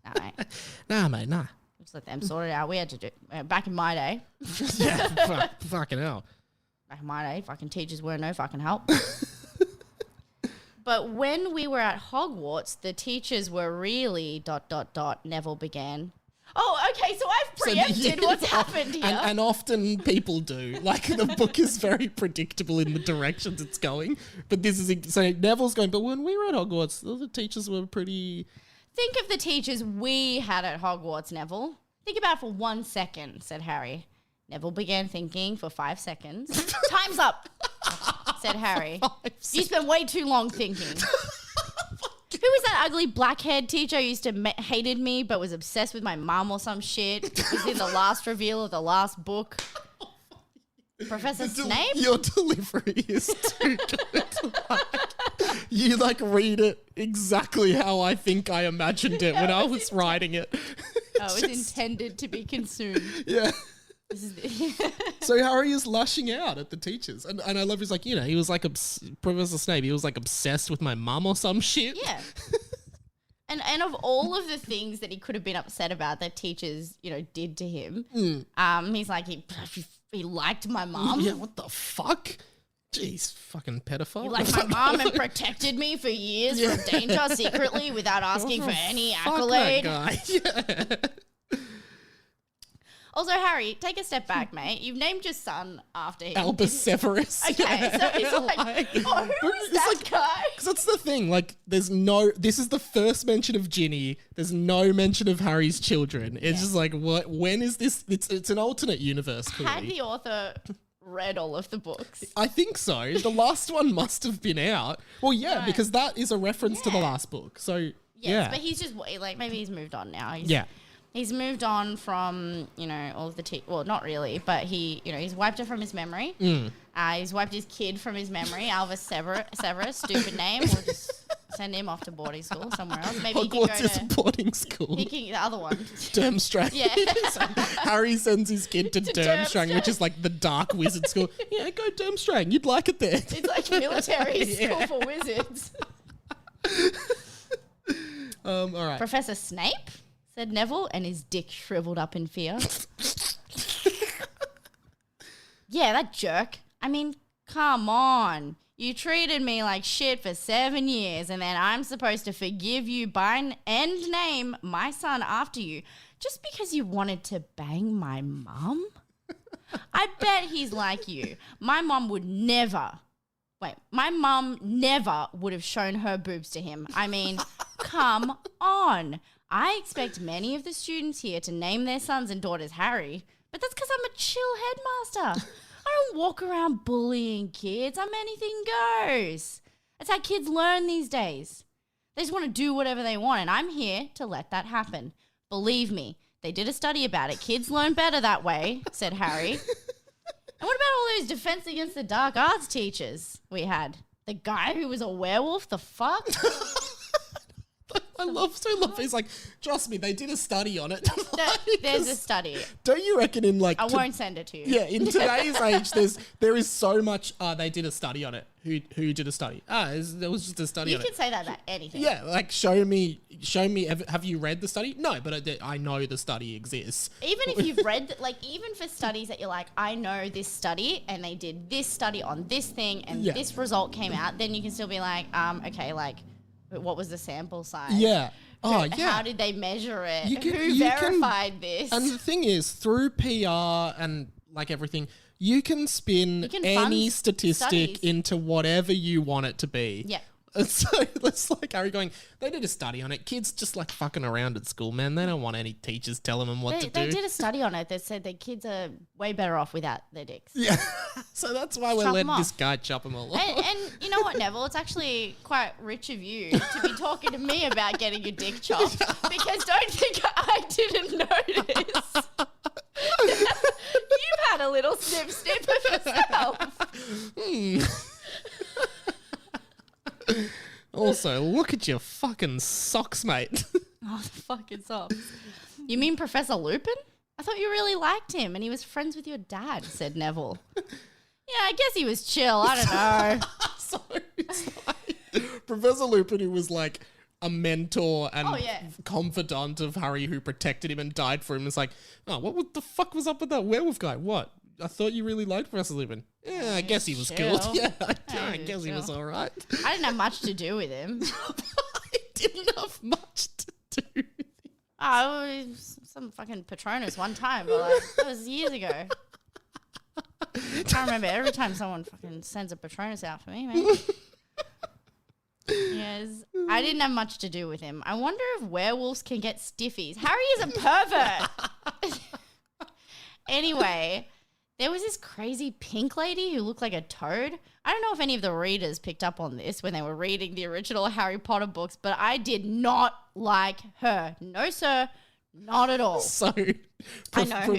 Nah, mate. Nah, mate, nah. Just let them sort it out. We had to do back in my day. Yeah, fucking hell. Back in my day, fucking teachers weren't no fucking help. But when we were at Hogwarts, the teachers were really ... Neville began. Oh, okay, so I've preempted what's happened here. And often people do. Like, the book is very predictable in the directions it's going. But this is... So Neville's going, but when we were at Hogwarts, the teachers were pretty... Think of the teachers we had at Hogwarts, Neville. Think about it for 1 second, said Harry. Neville began thinking for 5 seconds. Time's up, said Harry. You spent way too long thinking. Who was that ugly black-haired teacher who used to hated me but was obsessed with my mum or some shit? It was in the last reveal of the last book. Professor Snape? Your delivery is too good. You, like, read it exactly how I think I imagined it when I was writing it. Oh, it was intended to be consumed. Yeah. This is So Harry is lashing out at the teachers. And I love he's like, you know, he was like, Professor Snape, he was like obsessed with my mum or some shit. Yeah. And of all of the things that he could have been upset about that teachers, you know, did to him, he's like, he liked my mum. Yeah, what the fuck? Jeez, fucking pedophile. He liked my mum and protected me for years from danger secretly without asking for any Fuck accolade. that guy. Yeah. Also, Harry, take a step back, mate. You've named your son after him. Albus Severus. Okay, so he's like, oh, who is It's that like- guy? Because that's the thing, like, this is the first mention of Ginny. There's no mention of Harry's children. It's just like, when is this? It's an alternate universe, clearly. Had the author read all of the books? I think so. The last one must have been out. Well, yeah, Right. because that is a reference to the last book. So, Yes, yeah. but he's just, like, maybe he's moved on now. He's moved on from, you know, all of the well, not really, but he, you know, he's wiped it from his memory. He's wiped his kid from his memory. Albus Severus, stupid name. We'll just send him off to boarding school somewhere else. Maybe Hogwarts he is can a go to boarding school. the other one. Durmstrang. Yeah. So Harry sends his kid to Durmstrang, which is like the dark wizard school. Yeah, go Durmstrang. You'd like it there. It's like military school for wizards. All right. Professor Snape, said Neville, and his dick shriveled up in fear. Yeah, that jerk. I mean, come on. You treated me like shit for 7 years, and then I'm supposed to forgive you and name my son after you just because you wanted to bang my mum? I bet he's like you. My mum never would have shown her boobs to him. I mean, come on. I expect many of the students here to name their sons and daughters Harry, but that's because I'm a chill headmaster. I don't walk around bullying kids. I'm anything goes. That's how kids learn these days. They just want to do whatever they want, and I'm here to let that happen. Believe me, they did a study about it. Kids learn better that way, said Harry. And what about all those Defense Against the Dark Arts teachers we had? The guy who was a werewolf, the fuck? I love he's like, trust me, they did a study on it. There's a study. Don't you reckon in like I won't send it to you. Yeah, in today's age, there is so much. They did a study on it. Who did a study? There was just a study You on can it. say that about anything. Yeah, like show me. Have you read the study? No, but I know the study exists. Even if you've read, even for studies that you're like, I know this study and they did this study on this thing and this result came out, then you can still be like, okay, like, what was the sample size? Yeah. Oh, yeah. How did they measure it? You can- Who you can- verified this? And the thing is, through PR and like everything, you can spin can any fund statistic studies. into whatever you want it to be. Yeah. And so it's like Harry going, they did a study on it. Kids just like fucking around at school, man. They don't want any teachers telling them what to do. They did a study on it that said that kids are way better off without their dicks. Yeah. So that's why we're Chop letting 'em this off. guy chop them all off. And you know what, Neville? It's actually quite rich of you to be talking to me about getting your dick chopped because don't think I didn't notice. You've had a little snip of yourself. Also, look at your fucking socks, mate. Oh, the fucking socks. You mean Professor Lupin? I thought you really liked him and he was friends with your dad, said Neville. Yeah, I guess he was chill. I don't know. So it's like Professor Lupin, who was like a mentor and confidant of Harry, who protected him and died for him, is like, oh, what the fuck was up with that werewolf guy? What? I thought you really liked Professor Lupin. Yeah, I guess he was cool. Yeah, I guess he was all right. I didn't have much to do with him. I didn't have much to do with him. Oh, it was some fucking Patronus one time, but like, that was years ago. I can't remember every time someone fucking sends a Patronus out for me, man. Yes, I didn't have much to do with him. I wonder if werewolves can get stiffies. Harry is a pervert. Anyway, there was this crazy pink lady who looked like a toad. I don't know if any of the readers picked up on this when they were reading the original Harry Potter books, but I did not like her. No, sir, not at all. So, I know who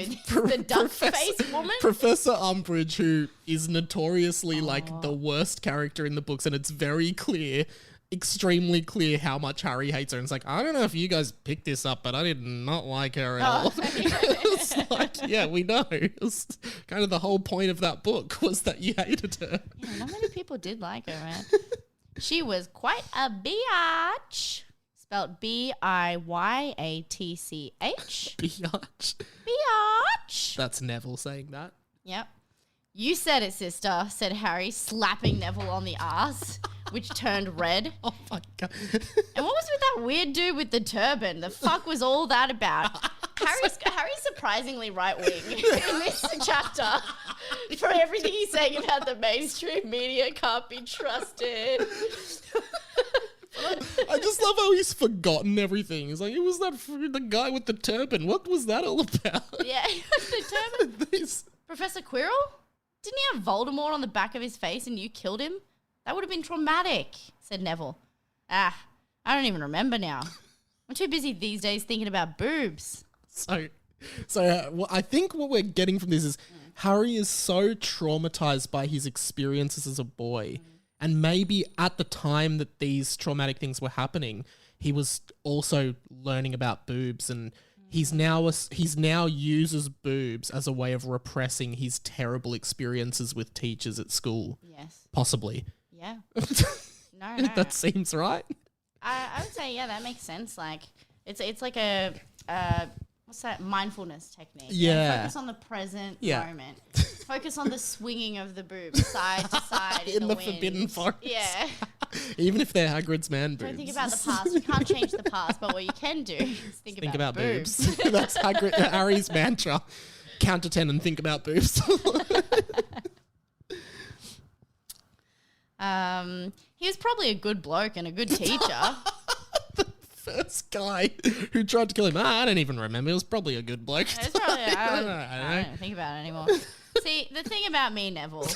the duck-faced woman. Professor Umbridge, who is notoriously like the worst character in the books, and it's very clear, extremely clear how much Harry hates her. And it's like, I don't know if you guys picked this up, but I did not like her at all. It's like, yeah, we know. It's kind of the whole point of that book was that you hated her. Yeah, not many people did like her, man. She was quite a biatch. Spelled Biyyatch. Biatch. Biatch. That's Neville saying that. Yep. You said it, sister, said Harry, slapping Neville on the ass, which turned red. Oh my God. And what was with that weird dude with the turban? The fuck was all that about? Harry's surprisingly right-wing in this chapter for everything he's saying about the mainstream media can't be trusted. I just love how he's forgotten everything. He's like, it was the guy with the turban. What was that all about? Yeah, the turban. Professor Quirrell? Didn't he have Voldemort on the back of his face and you killed him? That would have been traumatic, said Neville. I don't even remember now. I'm too busy these days thinking about boobs. So I think what we're getting from this is Harry is so traumatized by his experiences as a boy. And maybe at the time that these traumatic things were happening, he was also learning about boobs, and he's now uses boobs as a way of repressing his terrible experiences with teachers at school. Yes. Possibly. Yeah. No. That seems right. I would say, yeah, that makes sense. Like, it's like a what's that? Mindfulness technique. Yeah. Focus on the present moment. Focus on the swinging of the boobs side to side in the wind. Forbidden forest. Yeah. Even if they're Hagrid's man boobs. Don't think about the past. You can't change the past, but what you can do is think about boobs. That's Harry's mantra. Count to 10 and think about boobs. He was probably a good bloke and a good teacher. First guy who tried to kill him. I don't even remember. It was probably a good bloke. It's probably, I don't think about it anymore. See, the thing about me, Neville,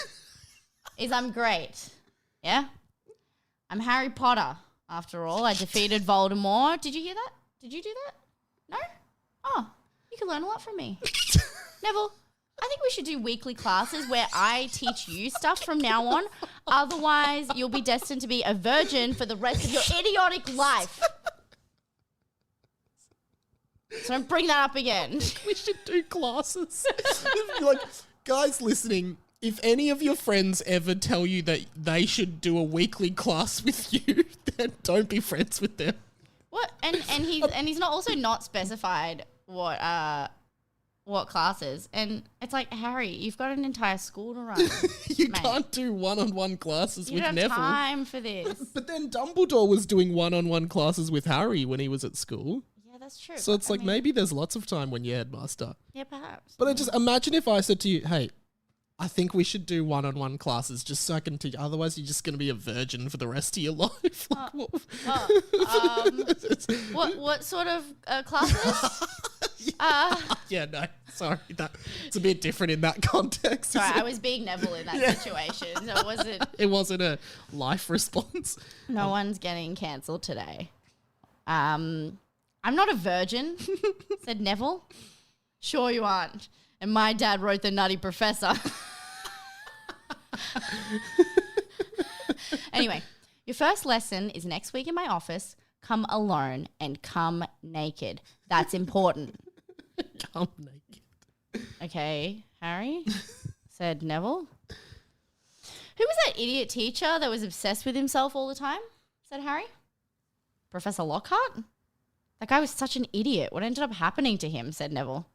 is I'm great. Yeah? I'm Harry Potter, after all. I defeated Voldemort. Did you hear that? Did you do that? No? Oh, you can learn a lot from me. Neville, I think we should do weekly classes where I teach you stuff from now on. Otherwise, you'll be destined to be a virgin for the rest of your idiotic life. So don't bring that up again. We should do classes. Like, guys listening, if any of your friends ever tell you that they should do a weekly class with you, then don't be friends with them. What? And he's not specified what classes. And it's like, Harry, you've got an entire school to run. You can't do one-on-one classes with Neville. You don't have time for this. But then Dumbledore was doing one-on-one classes with Harry when he was at school. Yeah, that's true. So it's maybe there's lots of time when you're headmaster. Yeah, perhaps. But I just imagine if I said to you, hey, I think we should do one-on-one classes just so I can teach. Otherwise, you're just going to be a virgin for the rest of your life. Like, what sort of classes? Yeah, no, sorry. It's a bit different in that context. Sorry, I was being Neville in that situation. So it wasn't a life response. No one's getting cancelled today. I'm not a virgin, said Neville. Sure you aren't. And my dad wrote The Nutty Professor. Anyway, your first lesson is next week in my office. Come alone and come naked. That's important. Come naked. Okay, Harry, said Neville. Who was that idiot teacher that was obsessed with himself all the time? Said Harry. Professor Lockhart? That guy was such an idiot. What ended up happening to him? Said Neville.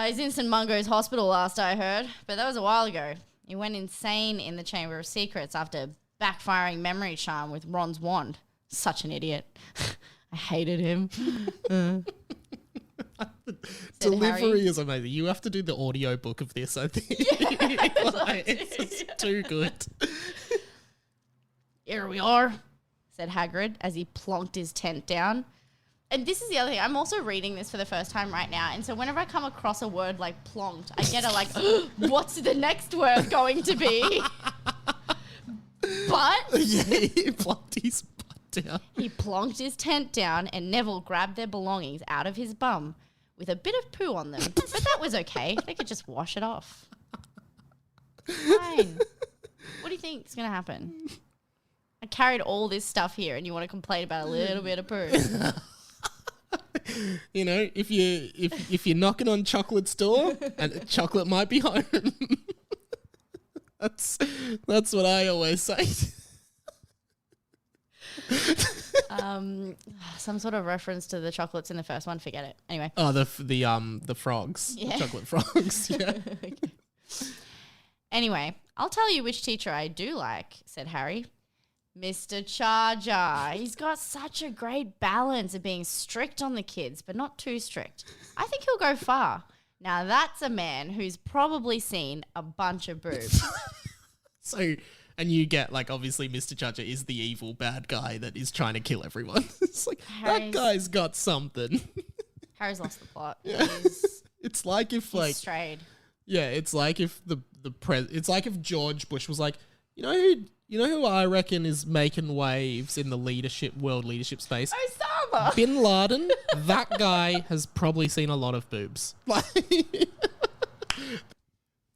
He's in St. Mungo's hospital last I heard, but that was a while ago. He went insane in the Chamber of Secrets after backfiring memory charm with Ron's wand. Such an idiot. I hated him. Delivery Harry. is amazing. You have to do the audio book of this, I think. It's just too good. Here we are, said Hagrid as he plonked his tent down. And this is the other thing. I'm also reading this for the first time right now. And so whenever I come across a word like plonked, I get a like, what's the next word going to be? But Yeah, he plonked his butt down. he plonked his tent down and Neville grabbed their belongings out of his bum with a bit of poo on them. But that was okay. They could just wash it off. Fine. What do you think is going to happen? I carried all this stuff here and you want to complain about a little bit of poo. You know, if you're knocking on chocolate's door, and chocolate might be home. That's what I always say. Some sort of reference to the chocolates in the first one. Forget it. Anyway. Oh, the frogs, Yeah. the chocolate frogs. Yeah. Okay. Anyway, I'll tell you which teacher I do like, said Harry. Mr. Charger. He's got such a great balance of being strict on the kids, but not too strict. I think he'll go far. Now that's a man who's probably seen a bunch of boobs. So, and you get like, obviously Mr. Charger is the evil bad guy that is trying to kill everyone. It's like, that Harry's- guy's got something. Harry's lost the plot. Yeah. It's like if He's like, strayed. yeah, it's like if it's like if George Bush was like, you know who I reckon is making waves in the world leadership space? Osama! Bin Laden. That guy has probably seen a lot of boobs. Like,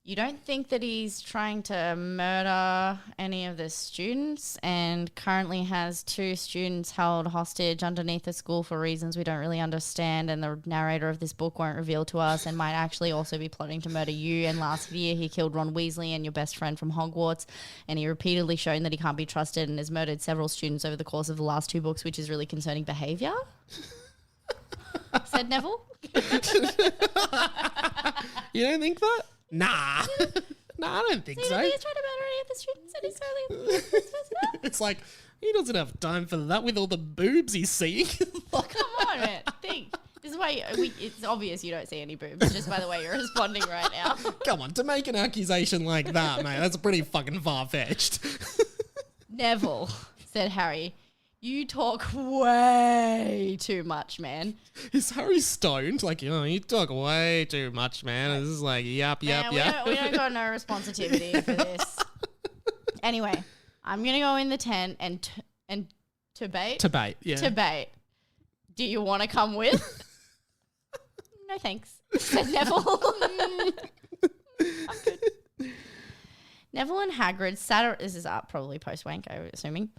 You don't think that he's trying to murder any of the students and currently has 2 students held hostage underneath the school for reasons we don't really understand and the narrator of this book won't reveal to us and might actually also be plotting to murder you, and last year he killed Ron Weasley and your best friend from Hogwarts, and he repeatedly shown that he can't be trusted and has murdered several students over the course of the last 2 books, which is really concerning behaviour? Said Neville. you don't think that? Nah. Nah, I don't think So so. he's trying to murder any of the students and he's totally... It's like, he doesn't have time for that with all the boobs he's seeing. Like, Come on, man. Think. This is why it's obvious you don't see any boobs, just by the way you're responding right now. come on, to make an accusation like that, mate, that's pretty fucking far-fetched. Neville, said Harry, you talk way too much, man. Is Harry stoned? Like, you talk way too much, man. This is like, yap. We don't got no responsitivity for this. Anyway, I'm going to go in the tent and debate. Debate, yeah. Debate. Do you want to come with? No thanks, said Neville. I'm good. Neville and Hagrid sat... This is up probably post-wank, I'm assuming.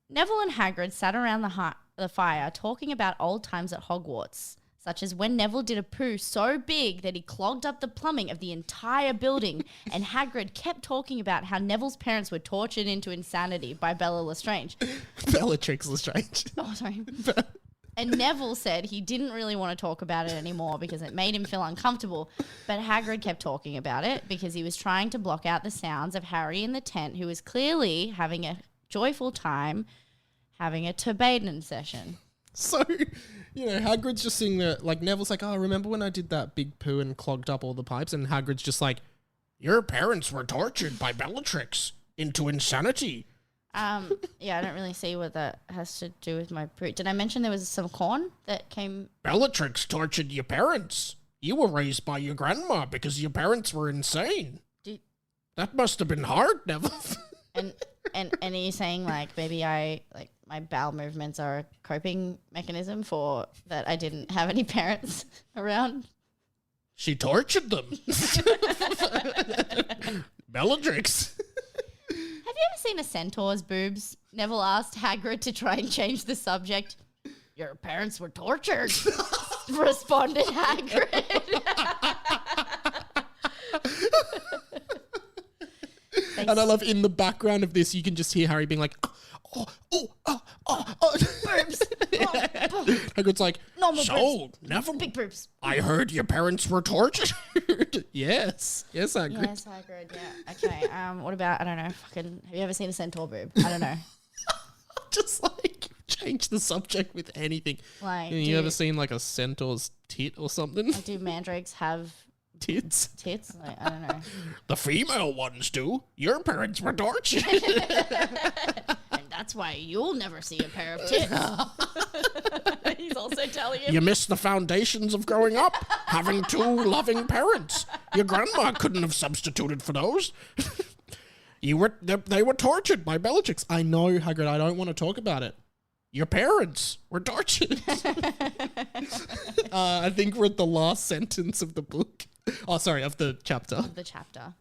Neville and Hagrid sat around the fire talking about old times at Hogwarts, such as when Neville did a poo so big that he clogged up the plumbing of the entire building, and Hagrid kept talking about how Neville's parents were tortured into insanity by Bella Lestrange. Bellatrix Lestrange. Oh, sorry. And Neville said he didn't really want to talk about it anymore because it made him feel uncomfortable. But Hagrid kept talking about it because he was trying to block out the sounds of Harry in the tent, who was clearly having a joyful time having a Tibetan session. So, Hagrid's just sitting there, like, Neville's like, oh, remember when I did that big poo and clogged up all the pipes? And Hagrid's just like, Your parents were tortured by Bellatrix into insanity. Yeah, I don't really see what that has to do with my pre. Did I mention there was some corn that came? Bellatrix tortured your parents. You were raised by your grandma because your parents were insane. That must have been hard, Neville. And are you saying like maybe my bowel movements are a coping mechanism for that I didn't have any parents around? She tortured them. Bellatrix. Have you ever seen a centaur's boobs? Neville asked Hagrid to try and change the subject. Your parents were tortured, responded Hagrid. And I love in the background of this, you can just hear Harry being like, boobs. Hagrid's like, Normal so, boobs. Neville, Big boobs. I heard your parents were tortured. yes, Hagrid. Yes, Hagrid, yeah. Okay, what about, I don't know, have you ever seen a centaur boob? I don't know. Just like change the subject with anything. Like, you ever seen like a centaur's tit or something? Do mandrakes have Tits? tits? Like, I don't know. The female ones do. Your parents were tortured. And that's why you'll never see a pair of tits. He's also telling him. You missed the foundations of growing up, having two loving parents. Your grandma couldn't have substituted for those. They were tortured by Bellatrix. I know, Hagrid, I don't want to talk about it. Your parents were tortured. I think we're at the last sentence of the book. Oh, sorry, of the chapter. Of the chapter.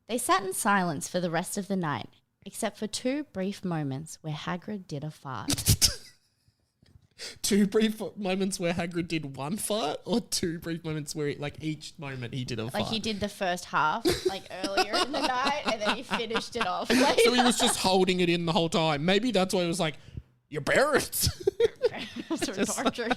They sat in silence for the rest of the night, except for 2 brief moments where Hagrid did a fart. 2 brief moments where Hagrid did one fart, or 2 brief moments where each moment he did a fart? Like he did the first half, earlier in the night, and then he finished it off later. So he was just holding it in the whole time. Maybe that's why it was like, your parents. Tortured.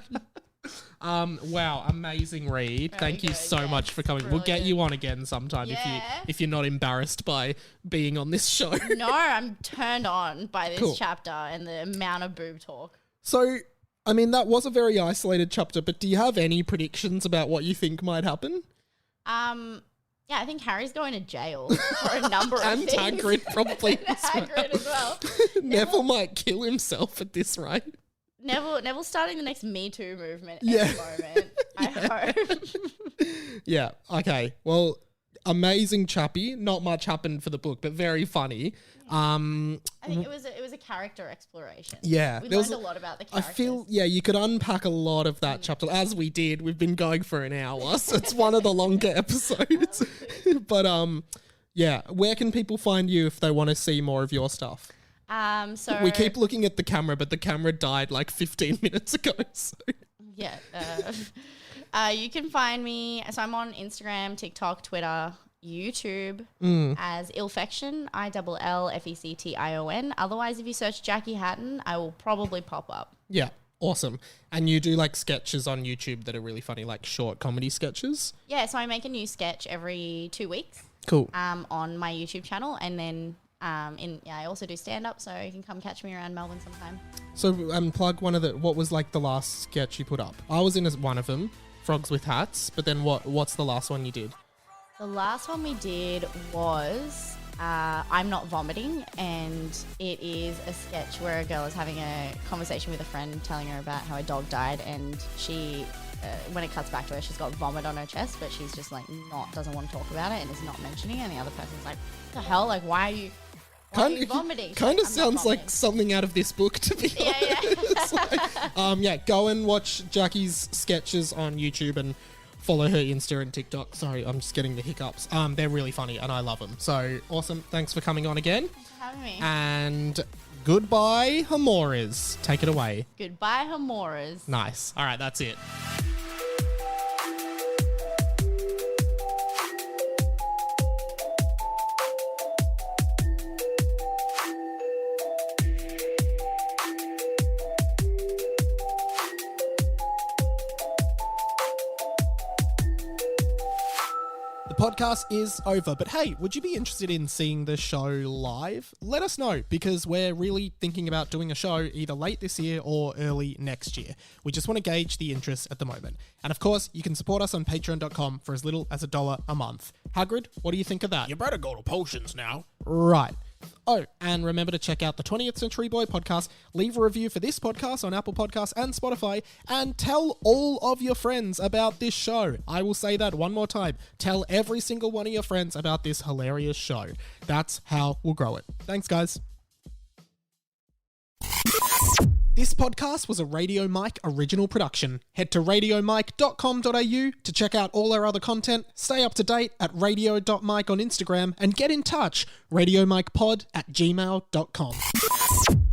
Wow, amazing read. Thank you good, so much for coming. brilliant. We'll get you on again sometime Yeah. if you're not embarrassed by being on this show. No, I'm turned on by this Cool. chapter and the amount of boob talk. So, I mean, that was a very isolated chapter, but do you have any predictions about what you think might happen? Yeah, I think Harry's going to jail for a number of And things. Hagrid probably as well. Hagrid as well. Neville might kill himself at this rate. Neville's starting the next Me Too movement Yeah. at the moment. I hope. Yeah, okay. Well, amazing chappy. Not much happened for the book, but very funny. I think it was a character exploration. Yeah, We there learned was a lot about the I characters. feel, you could unpack a lot of that chapter, as we did. We've been going for an hour, so it's one of the longer episodes. But, yeah, where can people find you if they want to see more of your stuff? So We keep looking at the camera, but the camera died like 15 minutes ago. So. yeah, you can find me. So I'm on Instagram, TikTok, Twitter, YouTube as Illfection, ILLFECTION. Otherwise, if you search Jackie Hatton, I will probably pop up. Yeah, awesome. And you do like sketches on YouTube that are really funny, like short comedy sketches? Yeah, so I make a new sketch every 2 weeks Cool. on my YouTube channel, and then I also do stand up, so you can come catch me around Melbourne sometime. So, plug one of what was like the last sketch you put up? I was in one of them, Frogs with Hats, but then what's the last one you did? The last one we did was I'm Not Vomiting, and it is a sketch where a girl is having a conversation with a friend telling her about how her dog died, and she, when it cuts back to her, she's got vomit on her chest, but she's just doesn't want to talk about it and is not mentioning it, and the other person's like, what the hell, why are you vomiting? Kind of She's like, "I'm not sounds like vomiting." something out of this book, to be honest. Go and watch Jackie's sketches on YouTube and follow her Insta and TikTok. Sorry, I'm just getting the hiccups. They're really funny and I love them. So awesome. Thanks for coming on again. Thanks for having me. And goodbye, Hamoras. Take it away. Goodbye, Hamoras. Nice. All right, that's it. podcast is over, but hey, would you be interested in seeing the show live? Let us know, because we're really thinking about doing a show either late this year or early next year. We just want to gauge the interest at the moment. And of course, you can support us on patreon.com for as little as $1 a month. Hagrid, what do you think of that? You better go to potions now. Right. Oh, and remember to check out the 20th Century Boy podcast, leave a review for this podcast on Apple Podcasts and Spotify, and tell all of your friends about this show. I will say that one more time. Tell every single one of your friends about this hilarious show. That's how we'll grow it. Thanks, guys. This podcast was a Radio Mike original production. Head to radiomike.com.au to check out all our other content, stay up to date at radio.mike on Instagram, and get in touch, radiomikepod@gmail.com.